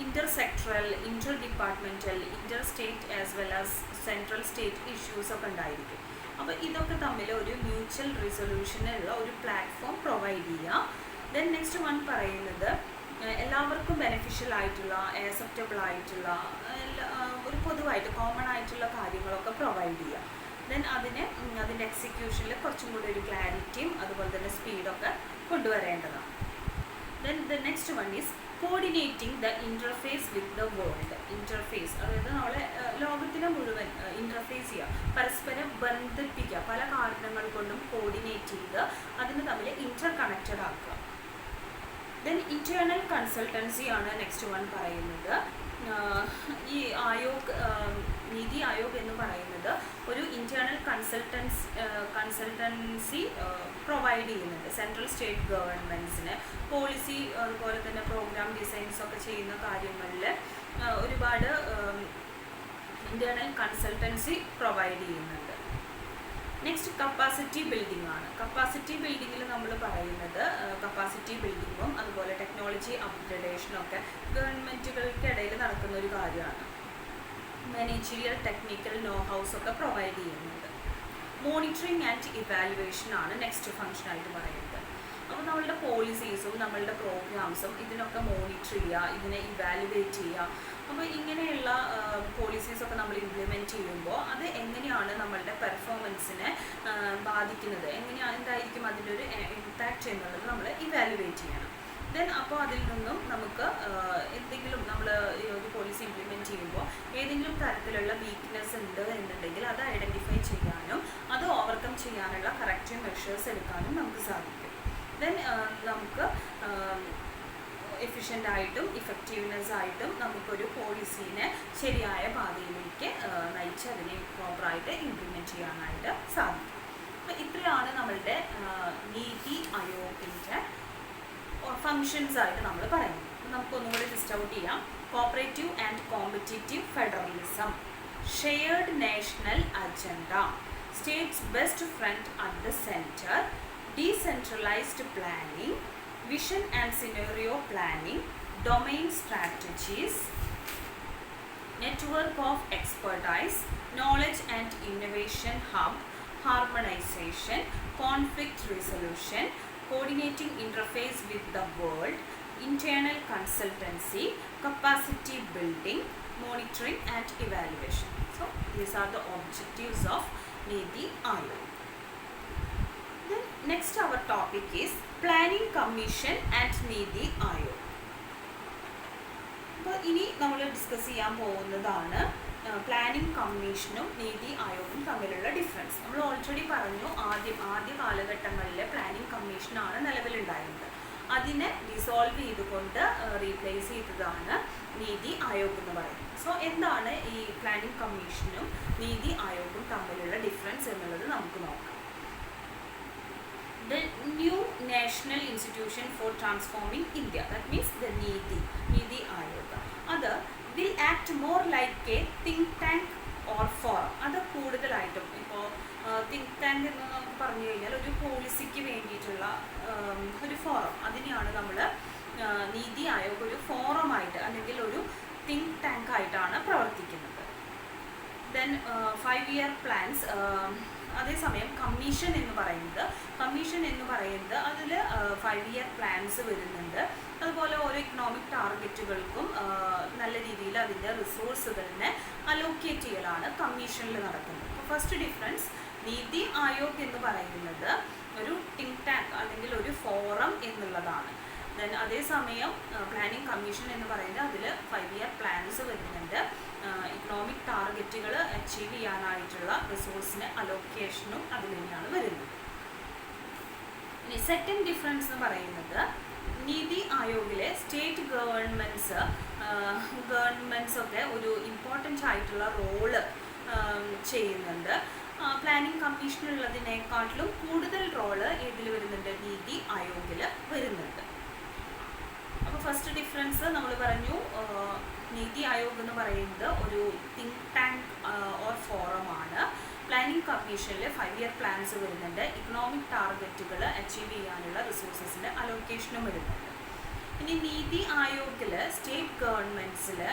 intersectoral, interdepartmental, interstate as well as central state issues ഒക്കെ ഉണ്ടായിരിക്കും. അപ്പോൾ ഇതൊക്കെ തമ്മിൽ ഒരു മ്യൂച്വൽ റെസൊല്യൂഷനുള്ള ഒരു പ്ലാറ്റ്ഫോം പ്രൊവൈഡ് ചെയ്യുക. ദെൻ നെക്സ്റ്റ് വൺ പറയുന്നത് എല്ലാവർക്കും ബെനിഫിഷ്യൽ ആയിട്ടുള്ള, ആക്സെപ്റ്റബിൾ ആയിട്ടുള്ള ഒരു പൊതുവായിട്ട് കോമൺ ആയിട്ടുള്ള കാര്യങ്ങളൊക്കെ പ്രൊവൈഡ് ചെയ്യുക. ദെൻ അതിൻ്റെ എക്സിക്യൂഷനിൽ കുറച്ചും കൂടി ഒരു ക്ലാരിറ്റിയും അതുപോലെ തന്നെ സ്പീഡൊക്കെ കൊണ്ടുവരേണ്ടതാണ്. Then the next one is coordinating the interface with the world. Interface അതായത് നമ്മളെ ലോകത്തിനെ മുഴുവൻ ഇൻ്റർഫേസ് ചെയ്യുക, പരസ്പരം ബന്ധിപ്പിക്കുക, പല കാരണങ്ങൾ കൊണ്ടും കോർഡിനേറ്റ് ചെയ്ത് അതിന് തമ്മിൽ ഇൻ്റർ കണക്റ്റഡ് ആക്കുക. ദെൻ ഇൻറ്റേർണൽ കൺസൾട്ടൻസി ആണ് നെക്സ്റ്റ് വൺ പറയുന്നത്. ഈ നീതി ആയോഗ് എന്ന് പറയുന്നത് ഒരു ഇൻറ്റേർണൽ കൺസൾട്ടൻസി പ്രൊവൈഡ് ചെയ്യുന്നുണ്ട് സെൻട്രൽ സ്റ്റേറ്റ് ഗവൺമെൻറ്റ്സിന്. പോളിസി അതുപോലെ തന്നെ പ്രോഗ്രാം ഡിസൈൻസ് ഒക്കെ ചെയ്യുന്ന കാര്യങ്ങളിൽ ഒരുപാട് ഇൻറ്റേർണൽ കൺസൾട്ടൻസി പ്രൊവൈഡ് ചെയ്യുന്നുണ്ട്. നെക്സ്റ്റ് കപ്പാസിറ്റി ബിൽഡിംഗ് ആണ്. കപ്പാസിറ്റി ബിൽഡിങ്ങിൽ നമ്മൾ പറയുന്നത് കപ്പാസിറ്റി ബിൽഡിങ്ങും അതുപോലെ ടെക്നോളജി അപ്ഗ്രഡേഷനും ഒക്കെ ഗവൺമെൻറ്റുകൾക്കിടയിൽ നടക്കുന്ന ഒരു കാര്യമാണ്. മാനേജീരിയൽ ടെക്നിക്കൽ നോ ഹൗസ് ഒക്കെ പ്രൊവൈഡ് ചെയ്യുന്നുണ്ട്. മോണിറ്ററിങ് ആൻഡ് ഇവാലുവേഷൻ ആണ് നെക്സ്റ്റ് ഫംഗ്ഷനായിട്ട് പറയുന്നത്. അപ്പോൾ നമ്മളുടെ പോളിസീസും നമ്മളുടെ പ്രോഗ്രാംസും ഇതിനൊക്കെ മോണിറ്റർ ചെയ്യുക, ഇതിനെ ഇവാലുവേറ്റ് ചെയ്യുക. അപ്പോൾ ഇങ്ങനെയുള്ള പോളിസീസൊക്കെ നമ്മൾ ഇംപ്ലിമെൻറ്റ് ചെയ്യുമ്പോൾ അത് എങ്ങനെയാണ് നമ്മളുടെ പെർഫോമൻസിനെ ബാധിക്കുന്നത്, എന്തായിരിക്കും അതിൻ്റെ ഒരു ഇമ്പാക്റ്റ് എന്നുള്ളത് നമ്മൾ ഇവാലുവേറ്റ് ചെയ്യണം. ദെൻ അപ്പോൾ അതിൽ നിന്നും നമുക്ക് എന്തെങ്കിലും നമ്മൾ ഒരു പോളിസി ഇംപ്ലിമെൻറ്റ് ചെയ്യുമ്പോൾ ഏതെങ്കിലും തരത്തിലുള്ള വീക്ക്നെസ് ഉണ്ട് എന്നുണ്ടെങ്കിൽ അത് ഐഡൻറ്റിഫൈ ചെയ്യാനും അത് ഓവർകം ചെയ്യാനുള്ള കറക്റ്റീവ് മെഷേഴ്സ് എടുക്കാനും നമുക്ക് സാധിക്കും. ദെൻ നമുക്ക് എഫിഷ്യൻ്റായിട്ടും ഇഫക്റ്റീവ്നെസ് ആയിട്ടും നമുക്കൊരു പോളിസീനെ ശരിയായ പാതയിലേക്ക് നയിച്ച് അതിനെ പ്രോപ്പറായിട്ട് ഇംപ്ലിമെൻറ്റ് ചെയ്യാനായിട്ട് സാധിക്കും. അപ്പോൾ ഇത്രയാണ് നമ്മളുടെ നീതി ആയോഗിൻ്റെ ഫങ്ഷൻസ് ആയിട്ട് നമ്മൾ പറയുന്നത്. നമുക്കൊന്നും കൂടി ലിസ്റ്റ് ഔട്ട് ചെയ്യാം. Cooperative and competitive federalism, shared national agenda, States best friend at the centre, decentralized planning, vision and scenario planning, domain strategies, network of expertise, knowledge and innovation hub, harmonization, conflict resolution, coordinating interface with the world, internal consultancy, capacity building, monitoring and evaluation. So these are the objectives of Niti Aayog. Then next our topic is Planning Commission and Niti Aayog. അപ്പോൾ ഇനി നമ്മൾ discuss ചെയ്യാൻ പോകുന്നതാണ് planning കമ്മീഷനും നീതി ആയോഗും തമ്മിലുള്ള difference നമ്മൾ already പറഞ്ഞു. ആദ്യ കാലഘട്ടങ്ങളിലെ പ്ലാനിംഗ് കമ്മീഷനാണ് നിലവിലുണ്ടായിരുന്നത്. അതിനെ ഡിസോൾവ് ചെയ്തുകൊണ്ട് റീപ്ലേസ് ചെയ്തതാണ് നീതി ആയോഗ് എന്ന് പറയുന്നത്. സോ എന്താണ് ഈ പ്ലാനിംഗ് കമ്മീഷനും നീതി ആയോഗും തമ്മിലുള്ള ഡിഫറൻസ് എന്നുള്ളത് നമുക്ക് നോക്കാം. The new National Institution for Transforming India, that means the Niti Aayog, അത് will act more like a think tank or forum. അത് കൂടുതലായിട്ടും ഇപ്പോൾ തിങ്ക് ടാങ്ക് എന്ന് നമുക്ക് പറഞ്ഞു കഴിഞ്ഞാൽ ഒരു പോളിസിക്ക് വേണ്ടിയിട്ടുള്ള ഒരു ഫോറം, അതിനെയാണ് നമ്മൾ നീതി ആയോഗ് ഒരു ഫോറമായിട്ട് അല്ലെങ്കിൽ ഒരു തിങ്ക് ടാങ്ക് ആയിട്ടാണ് പ്രവർത്തിക്കുന്നത്. Then 5 year plans. അതേസമയം കമ്മീഷൻ എന്ന് പറയുന്നത് അതിൽ 5 year പ്ലാൻസ് വരുന്നുണ്ട്. അതുപോലെ ഓരോ ഇക്കണോമിക് ടാർഗറ്റുകൾക്കും നല്ല രീതിയിൽ അതിൻ്റെ റിസോഴ്സുകളിനെ അലോക്കേറ്റ് ചെയ്യലാണ് കമ്മീഷനിൽ നടക്കുന്നത്. അപ്പോൾ ഫസ്റ്റ് ഡിഫറൻസ്, നീതി ആയോഗ് എന്ന് പറയുന്നത് ഒരു തിങ്ക് ടാങ്ക് അല്ലെങ്കിൽ ഒരു ഫോറം എന്നുള്ളതാണ്. ദെൻ അതേസമയം പ്ലാനിംഗ് കമ്മീഷൻ എന്ന് പറയുന്നത് അതിൽ 5 year പ്ലാൻസ് വരുന്നുണ്ട്. ഇക്കണോമിക് ടാർഗറ്റുകൾ അച്ചീവ് ചെയ്യാനായിട്ടുള്ള റിസോഴ്സിന് അലോക്കേഷനും അതിൽ തന്നെയാണ് വരുന്നത്. ഇനി സെക്കൻഡ് ഡിഫറൻസ് എന്ന് പറയുന്നത്, നീതി ആയോഗിലെ സ്റ്റേറ്റ് ഗവൺമെൻറ്റ്സ് ഒക്കെ ഒരു ഇമ്പോർട്ടൻ്റ് ആയിട്ടുള്ള റോള് ചെയ്യുന്നുണ്ട്. പ്ലാനിംഗ് കമ്മീഷനുള്ളതിനേക്കാട്ടിലും കൂടുതൽ റോള് ഇതിൽ വരുന്നുണ്ട്, നീതി ആയോഗിൽ വരുന്നുണ്ട്. അപ്പോൾ ഫസ്റ്റ് ഡിഫറൻസ് നമ്മൾ പറഞ്ഞു, നീതി ആയോഗ് എന്ന് പറയുന്നത് ഒരു തിങ്ക് ടാങ്ക് ഓർ ഫോറമാണ്. പ്ലാനിംഗ് കമ്മീഷനിൽ 5 year പ്ലാൻസ് വരുന്നുണ്ട്. ഇക്കണോമിക് ടാർഗറ്റുകൾ അച്ചീവ് ചെയ്യാനുള്ള റിസോഴ്സസിൻ്റെ അലോക്കേഷനും വരുന്നുണ്ട്. ഇനി നീതി ആയോഗിൽ സ്റ്റേറ്റ് ഗവൺമെൻറ്റ്സിന്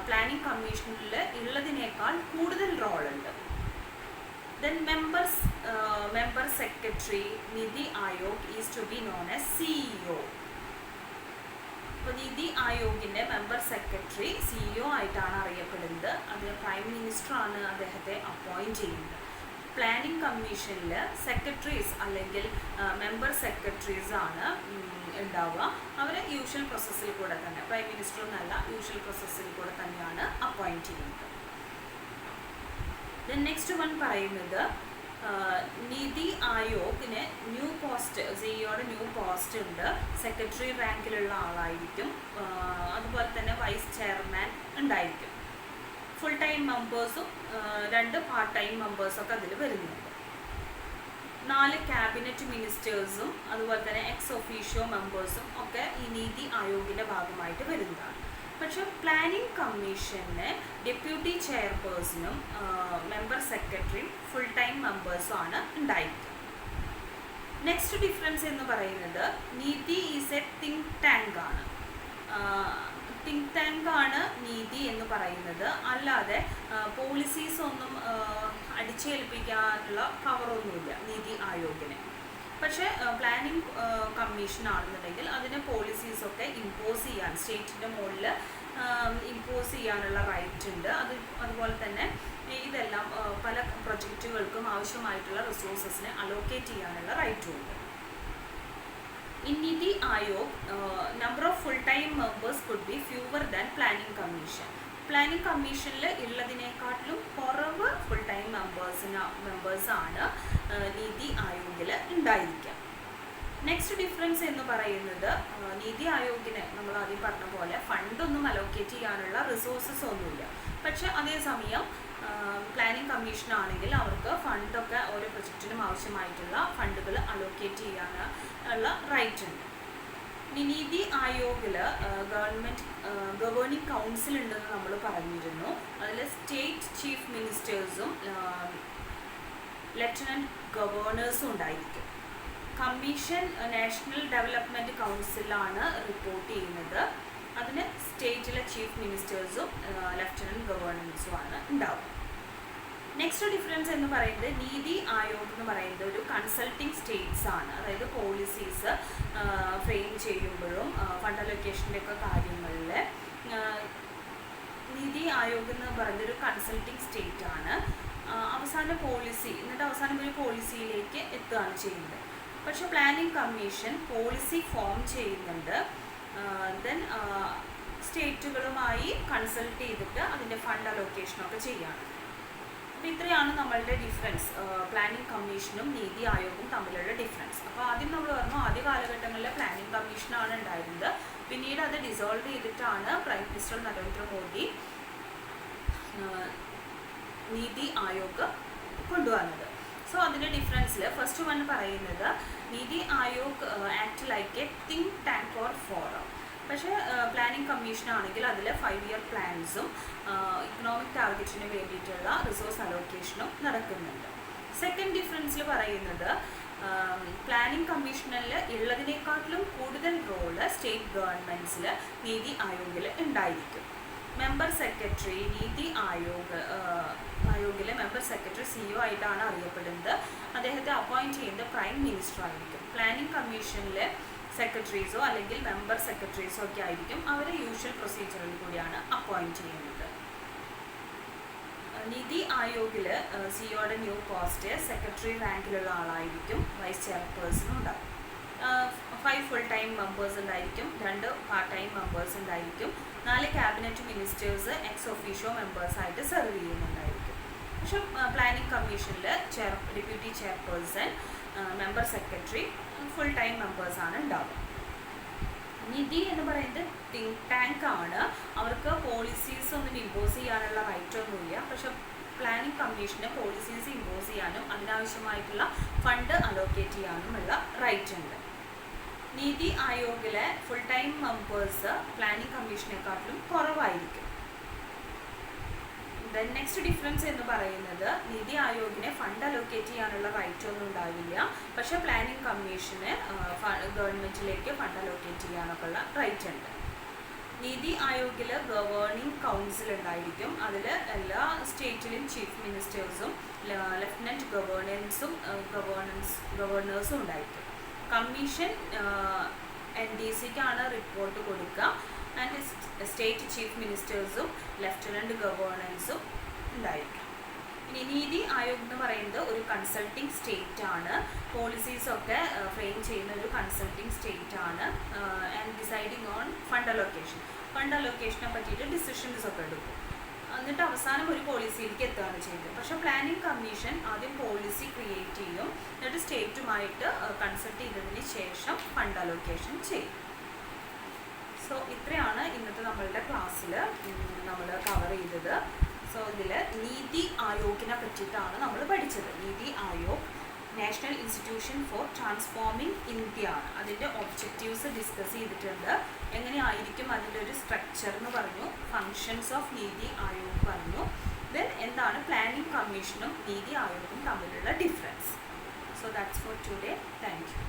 പ്ലാനിംഗ് കമ്മീഷനിൽ ഉള്ളതിനേക്കാൾ കൂടുതൽ റോളുണ്ട്. Then member secretary Niti Aayog is to be known as CEO. അപ്പോൾ നീതി ആയോഗിൻ്റെ മെമ്പർ സെക്രട്ടറി CEO ആയിട്ടാണ് അറിയപ്പെടുന്നത്. അത് പ്രൈം മിനിസ്റ്ററാണ് അദ്ദേഹത്തെ അപ്പോയിൻറ്റ് ചെയ്യുന്നത്. പ്ലാനിംഗ് കമ്മീഷനിൽ സെക്രട്ടറീസ് അല്ലെങ്കിൽ മെമ്പർ സെക്രട്ടറീസ് ആണ് ഉണ്ടാവുക. അവർ യൂഷ്വൽ പ്രോസസ്സിൽ കൂടെ തന്നെ, പ്രൈം മിനിസ്റ്റർ എന്നല്ല, യൂഷ്വൽ പ്രോസസ്സിൽ കൂടെ തന്നെയാണ് അപ്പോയിൻറ്റ് ചെയ്യുന്നത്. ദെൻ നെക്സ്റ്റ് വൺ പറയുന്നത്, നീതി ആയോഗിന് ന്യൂ പോസ്റ്റ്, സിഇഒയുടെ ന്യൂ പോസ്റ്റ് ഉണ്ട്. സെക്രട്ടറി റാങ്കിലുള്ള ആളായിരിക്കും. അതുപോലെ തന്നെ വൈസ് ചെയർമാൻ ഉണ്ടായിരിക്കും. ഫുൾ ടൈം മെമ്പേഴ്സും 2 പാർട്ട് ടൈം മെമ്പേഴ്സൊക്കെ അതിൽ വരുന്നുണ്ട്. 4 ക്യാബിനറ്റ് മിനിസ്റ്റേഴ്സും അതുപോലെ തന്നെ എക്സ് ഒഫീഷ്യോ മെമ്പേഴ്സും ഒക്കെ ഈ നീതി ആയോഗിൻ്റെ ഭാഗമായിട്ട് വരുന്നതാണ്. പക്ഷെ പ്ലാനിംഗ് കമ്മീഷന് ഡെപ്യൂട്ടി ചെയർപേഴ്സണും മെമ്പർ സെക്രട്ടറിയും ഫുൾ ടൈം മെമ്പേഴ്സുമാണ് ഉണ്ടായിരിക്കുക. നെക്സ്റ്റ് ഡിഫറൻസ് എന്ന് പറയുന്നത്, നീതി ഈസ് എ തിങ്ക് ടാങ്ക് ആണ്. തിങ്ക് ടാങ്ക് ആണ് നീതി എന്ന് പറയുന്നത്. അല്ലാതെ പോളിസീസ് ഒന്നും അടിച്ചേൽപ്പിക്കാനുള്ള പവറൊന്നുമില്ല നീതി ആയോഗിന്. പക്ഷേ പ്ലാനിംഗ് കമ്മീഷൻ ആണെന്നുണ്ടെങ്കിൽ അതിന് പോളിസീസൊക്കെ ഇമ്പോസ് ചെയ്യാൻ, സ്റ്റേറ്റിൻ്റെ മുകളിൽ ഇമ്പോസ് ചെയ്യാനുള്ള റൈറ്റ് ഉണ്ട്. അതുപോലെ തന്നെ ഇതെല്ലാം പല പ്രൊജക്റ്റുകൾക്കും ആവശ്യമായിട്ടുള്ള റിസോഴ്സസിനെ അലോക്കേറ്റ് ചെയ്യാനുള്ള റൈറ്റും ഉണ്ട്. In Niti Aayog, number of full-time members could be fewer than Planning Commission. Planning കമ്മീഷനിൽ ഉള്ളതിനേക്കാട്ടിലും കുറവ് ഫുൾ ടൈം മെമ്പേഴ്സാണ് നീതി ആയോഗിൽ ഉണ്ടായിരിക്കുക. നെക്സ്റ്റ് ഡിഫറൻസ് എന്ന് പറയുന്നത്, നീതി ആയോഗിന് നമ്മൾ ആദ്യം പറഞ്ഞ പോലെ ഫണ്ടൊന്നും അലോക്കേറ്റ് ചെയ്യാനുള്ള റിസോഴ്സസ് ഒന്നുമില്ല. പക്ഷെ അതേസമയം പ്ലാനിംഗ് കമ്മീഷൻ ആണെങ്കിൽ അവർക്ക് ഫണ്ടൊക്കെ ഓരോ പ്രൊജക്റ്റിനും ആവശ്യമായിട്ടുള്ള ഫണ്ടുകൾ അലോക്കേറ്റ് ചെയ്യാനുള്ള റൈറ്റ് ഉണ്ട്. നീതി ആയോഗിൽ ഗവേണിംഗ് കൗൺസിൽ ഉണ്ടെന്ന് നമ്മൾ പറഞ്ഞിരുന്നു. അതിൽ സ്റ്റേറ്റ് ചീഫ് മിനിസ്റ്റേഴ്സും ലഫ്റ്റനൻറ്റ് ഗവർണേഴ്സും ഉണ്ടായിരിക്കും. കമ്മീഷൻ നാഷണൽ ഡെവലപ്മെൻറ്റ് കൗൺസിലാണ് റിപ്പോർട്ട് ചെയ്യുന്നത്. അതിന് സ്റ്റേറ്റിലെ ചീഫ് മിനിസ്റ്റേഴ്സും ലഫ്റ്റനൻറ്റ് ഗവർണേഴ്സുമാണ് ഉണ്ടാവുക. നെക്സ്റ്റ് ഡിഫറൻസ് എന്ന് പറയുന്നത്, നീതി ആയോഗ് എന്ന് പറയുന്നത് ഒരു കൺസൾട്ടിങ് സ്റ്റേറ്റ്സ് ആണ്. അതായത് പോളിസീസ് ഫ്രെയിം ചെയ്യുമ്പോഴും ഫണ്ട് അലൊക്കേഷൻ്റെ ഒക്കെ കാര്യങ്ങളിൽ നീതി ആയോഗ് എന്ന് പറയുന്നത് ഒരു കൺസൾട്ടിങ് സ്റ്റേറ്റ് ആണ്. അവസാന പോളിസി എന്നിട്ട് അവസാനം ഒരു പോളിസിയിലേക്ക് എത്തുകയാണ് ചെയ്യുന്നത്. പക്ഷെ പ്ലാനിംഗ് കമ്മീഷൻ പോളിസി ഫോം ചെയ്യുന്നുണ്ട്. ദെൻ സ്റ്റേറ്റുകളുമായി കൺസൾട്ട് ചെയ്തിട്ട് അതിൻ്റെ ഫണ്ട് അലോക്കേഷനൊക്കെ ചെയ്യാണ്. അപ്പോൾ ഇത്രയാണ് നമ്മളുടെ ഡിഫറൻസ്, പ്ലാനിംഗ് കമ്മീഷനും നീതി ആയോഗും തമ്മിലുള്ള ഡിഫറൻസ്. അപ്പോൾ ആദ്യം നമ്മൾ പറഞ്ഞു, ആദ്യ കാലഘട്ടങ്ങളിൽ പ്ലാനിംഗ് കമ്മീഷനാണ് ഉണ്ടായിരുന്നത്. പിന്നീട് അത് ഡിസോൾവ് ചെയ്തിട്ടാണ് പ്രൈം മിനിസ്റ്റർ നരേന്ദ്രമോദി നീതി ആയോഗ് കൊണ്ടുവന്നത്. സോ അതിൻ്റെ ഡിഫറൻസിൽ ഫസ്റ്റ് വൺ പറയുന്നത്, NITI Aayog act like A think tank or forum. പക്ഷേ പ്ലാനിംഗ് കമ്മീഷൻ ആണെങ്കിൽ അതിൽ 5 ഇയർ പ്ലാൻസും ഇക്കണോമിക് ടാർഗറ്റിന് വേണ്ടിയിട്ടുള്ള റിസോഴ്സ് അലോക്കേഷനും നടക്കുന്നുണ്ട്. സെക്കൻഡ് ഡിഫറൻസിൽ പറയുന്നത്, പ്ലാനിംഗ് കമ്മീഷനിൽ ഉള്ളതിനേക്കാട്ടിലും കൂടുതൽ റോള് സ്റ്റേറ്റ് ഗവൺമെൻറ്റ്സിൽ നീതി ആയോഗിൽ ഉണ്ടായിരിക്കും. മെമ്പർ സെക്രട്ടറി നീതി ആയോഗിലെ മെമ്പർ സെക്രട്ടറി CEO ആയിട്ടാണ് അറിയപ്പെടുന്നത്. അദ്ദേഹത്തെ അപ്പോയിൻറ്റ് ചെയ്യുന്നത് പ്രൈം മിനിസ്റ്റർ ആയിരിക്കും. പ്ലാനിംഗ് കമ്മീഷനിലെ സെക്രട്ടറീസോ അല്ലെങ്കിൽ മെമ്പർ സെക്രട്ടറീസോ ഒക്കെ ആയിരിക്കും അവരെ യൂഷ്വൽ പ്രൊസീജിയറിൽ കൂടിയാണ് അപ്പോയിൻറ്റ് ചെയ്യുന്നത്. നീതി ആയോഗിൽ സിഒയുടെ ന്യൂ പോസ്റ്റ് സെക്രട്ടറി റാങ്കിലുള്ള ആളായിരിക്കും. വൈസ് ചെയർപേഴ്സണും ഉണ്ടാകും. 5 ഫുൾ ടൈം മെമ്പേഴ്സ് ഉണ്ടായിരിക്കും, 2 പാർട്ട് ടൈം മെമ്പേഴ്സ് ഉണ്ടായിരിക്കും, 4 ക്യാബിനറ്റ് മിനിസ്റ്റേഴ്സ് എക്സ് ഒഫീഷ്യോ മെമ്പേഴ്സായിട്ട് സെർവ് ചെയ്യുന്നുണ്ടായിരിക്കും. പക്ഷെ പ്ലാനിംഗ് കമ്മീഷനിൽ deputy chairperson, member secretary full time മെമ്പേഴ്സാണ് ഉണ്ടാവുക. നിധി എന്ന് പറയുന്നത് തിങ്ക് ടാങ്ക് ആണ്. അവർക്ക് പോളിസീസ് ഒന്നും ഇമ്പോസ് ചെയ്യാനുള്ള റൈറ്റ് ഒന്നുമില്ല. പക്ഷെ പ്ലാനിംഗ് കമ്മീഷന് പോളിസീസ് ഇമ്പോസ് ചെയ്യാനും അതിനാവശ്യമായിട്ടുള്ള ഫണ്ട് അലോക്കേറ്റ് ചെയ്യാനുമുള്ള റൈറ്റ് ഉണ്ട്. നീതി ആയോഗിലെ ഫുൾ ടൈം മെമ്പേഴ്സ് പ്ലാനിംഗ് കമ്മീഷനെക്കാട്ടിലും കുറവായിരിക്കും. ദെൻ നെക്സ്റ്റ് ഡിഫറൻസ് എന്ന് പറയുന്നത്, നീതി ആയോഗിനെ ഫണ്ട് അലോക്കേറ്റ് ചെയ്യാനുള്ള റൈറ്റ് ഒന്നും ഉണ്ടാവില്ല. പക്ഷേ പ്ലാനിംഗ് കമ്മീഷന് ഗവൺമെൻറ്റിലേക്ക് ഫണ്ട് അലോക്കേറ്റ് ചെയ്യാനൊക്കെ ഉള്ള റൈറ്റ് ഉണ്ട്. നീതി ആയോഗിൽ ഗവേണിംഗ് കൗൺസിൽ ഉണ്ടായിരിക്കും. അതിൽ എല്ലാ സ്റ്റേറ്റിലും ചീഫ് മിനിസ്റ്റേഴ്സും ലെഫ്റ്റനൻറ്റ് ഗവർണേഴ്സും ഉണ്ടായിരിക്കും. കമ്മീഷൻ NDCക്കാണ് റിപ്പോർട്ട് കൊടുക്കുക. ആൻഡ് സ്റ്റേറ്റ് ചീഫ് മിനിസ്റ്റേഴ്സും ലെഫ്റ്റനൻറ്റ് ഗവർണേഴ്സും ഉണ്ടായിരിക്കും. ഇനി നീതി ആയോഗ് എന്ന് പറയുന്നത് ഒരു കൺസൾട്ടിങ് സ്റ്റേറ്റ് ആണ്. പോളിസീസൊക്കെ ഫ്രെയിം ചെയ്യുന്ന ഒരു കൺസൾട്ടിങ് സ്റ്റേറ്റ് ആണ്. ആൻഡ് ഡിസൈഡിങ് ഓൺ ഫണ്ട് അലോക്കേഷനെ പറ്റിയിട്ട് ഡിസിഷൻസ് ഒക്കെ എടുക്കും. എന്നിട്ട് അവസാനം ഒരു പോളിസിയിലേക്ക് എത്തുകയാണ് ചെയ്യുന്നത്. പക്ഷേ പ്ലാനിംഗ് കമ്മീഷൻ ആദ്യം പോളിസി ക്രിയേറ്റ് ചെയ്യും, എന്നിട്ട് സ്റ്റേറ്റുമായിട്ട് കൺസൾട്ട് ചെയ്തതിന് ശേഷം ഫണ്ട് അലോക്കേഷൻ ചെയ്യും. സോ ഇത്രയാണ് ഇന്നത്തെ നമ്മളുടെ ക്ലാസ്സിൽ നമ്മൾ കവർ ചെയ്തത്. സോ ഇതിൽ നീതി ആയോഗിനെ പറ്റിയിട്ടാണ് നമ്മൾ പഠിച്ചത്. NITI Aayog national institution for transforming India ആണ്. അതിൻ്റെ ഒബ്ജക്റ്റീവ്സ് ഡിസ്കസ് ചെയ്തിട്ടുണ്ട്. എങ്ങനെയായിരിക്കും അതിൻ്റെ ഒരു സ്ട്രക്ചർ എന്ന് പറഞ്ഞു. ഫങ്ഷൻസ് ഓഫ് നീതി ആയോഗ് പറഞ്ഞു. ദെൻ എന്താണ് പ്ലാനിംഗ് കമ്മീഷനും നീതി ആയോഗും തമ്മിലുള്ള difference. So that's for today. Thank you.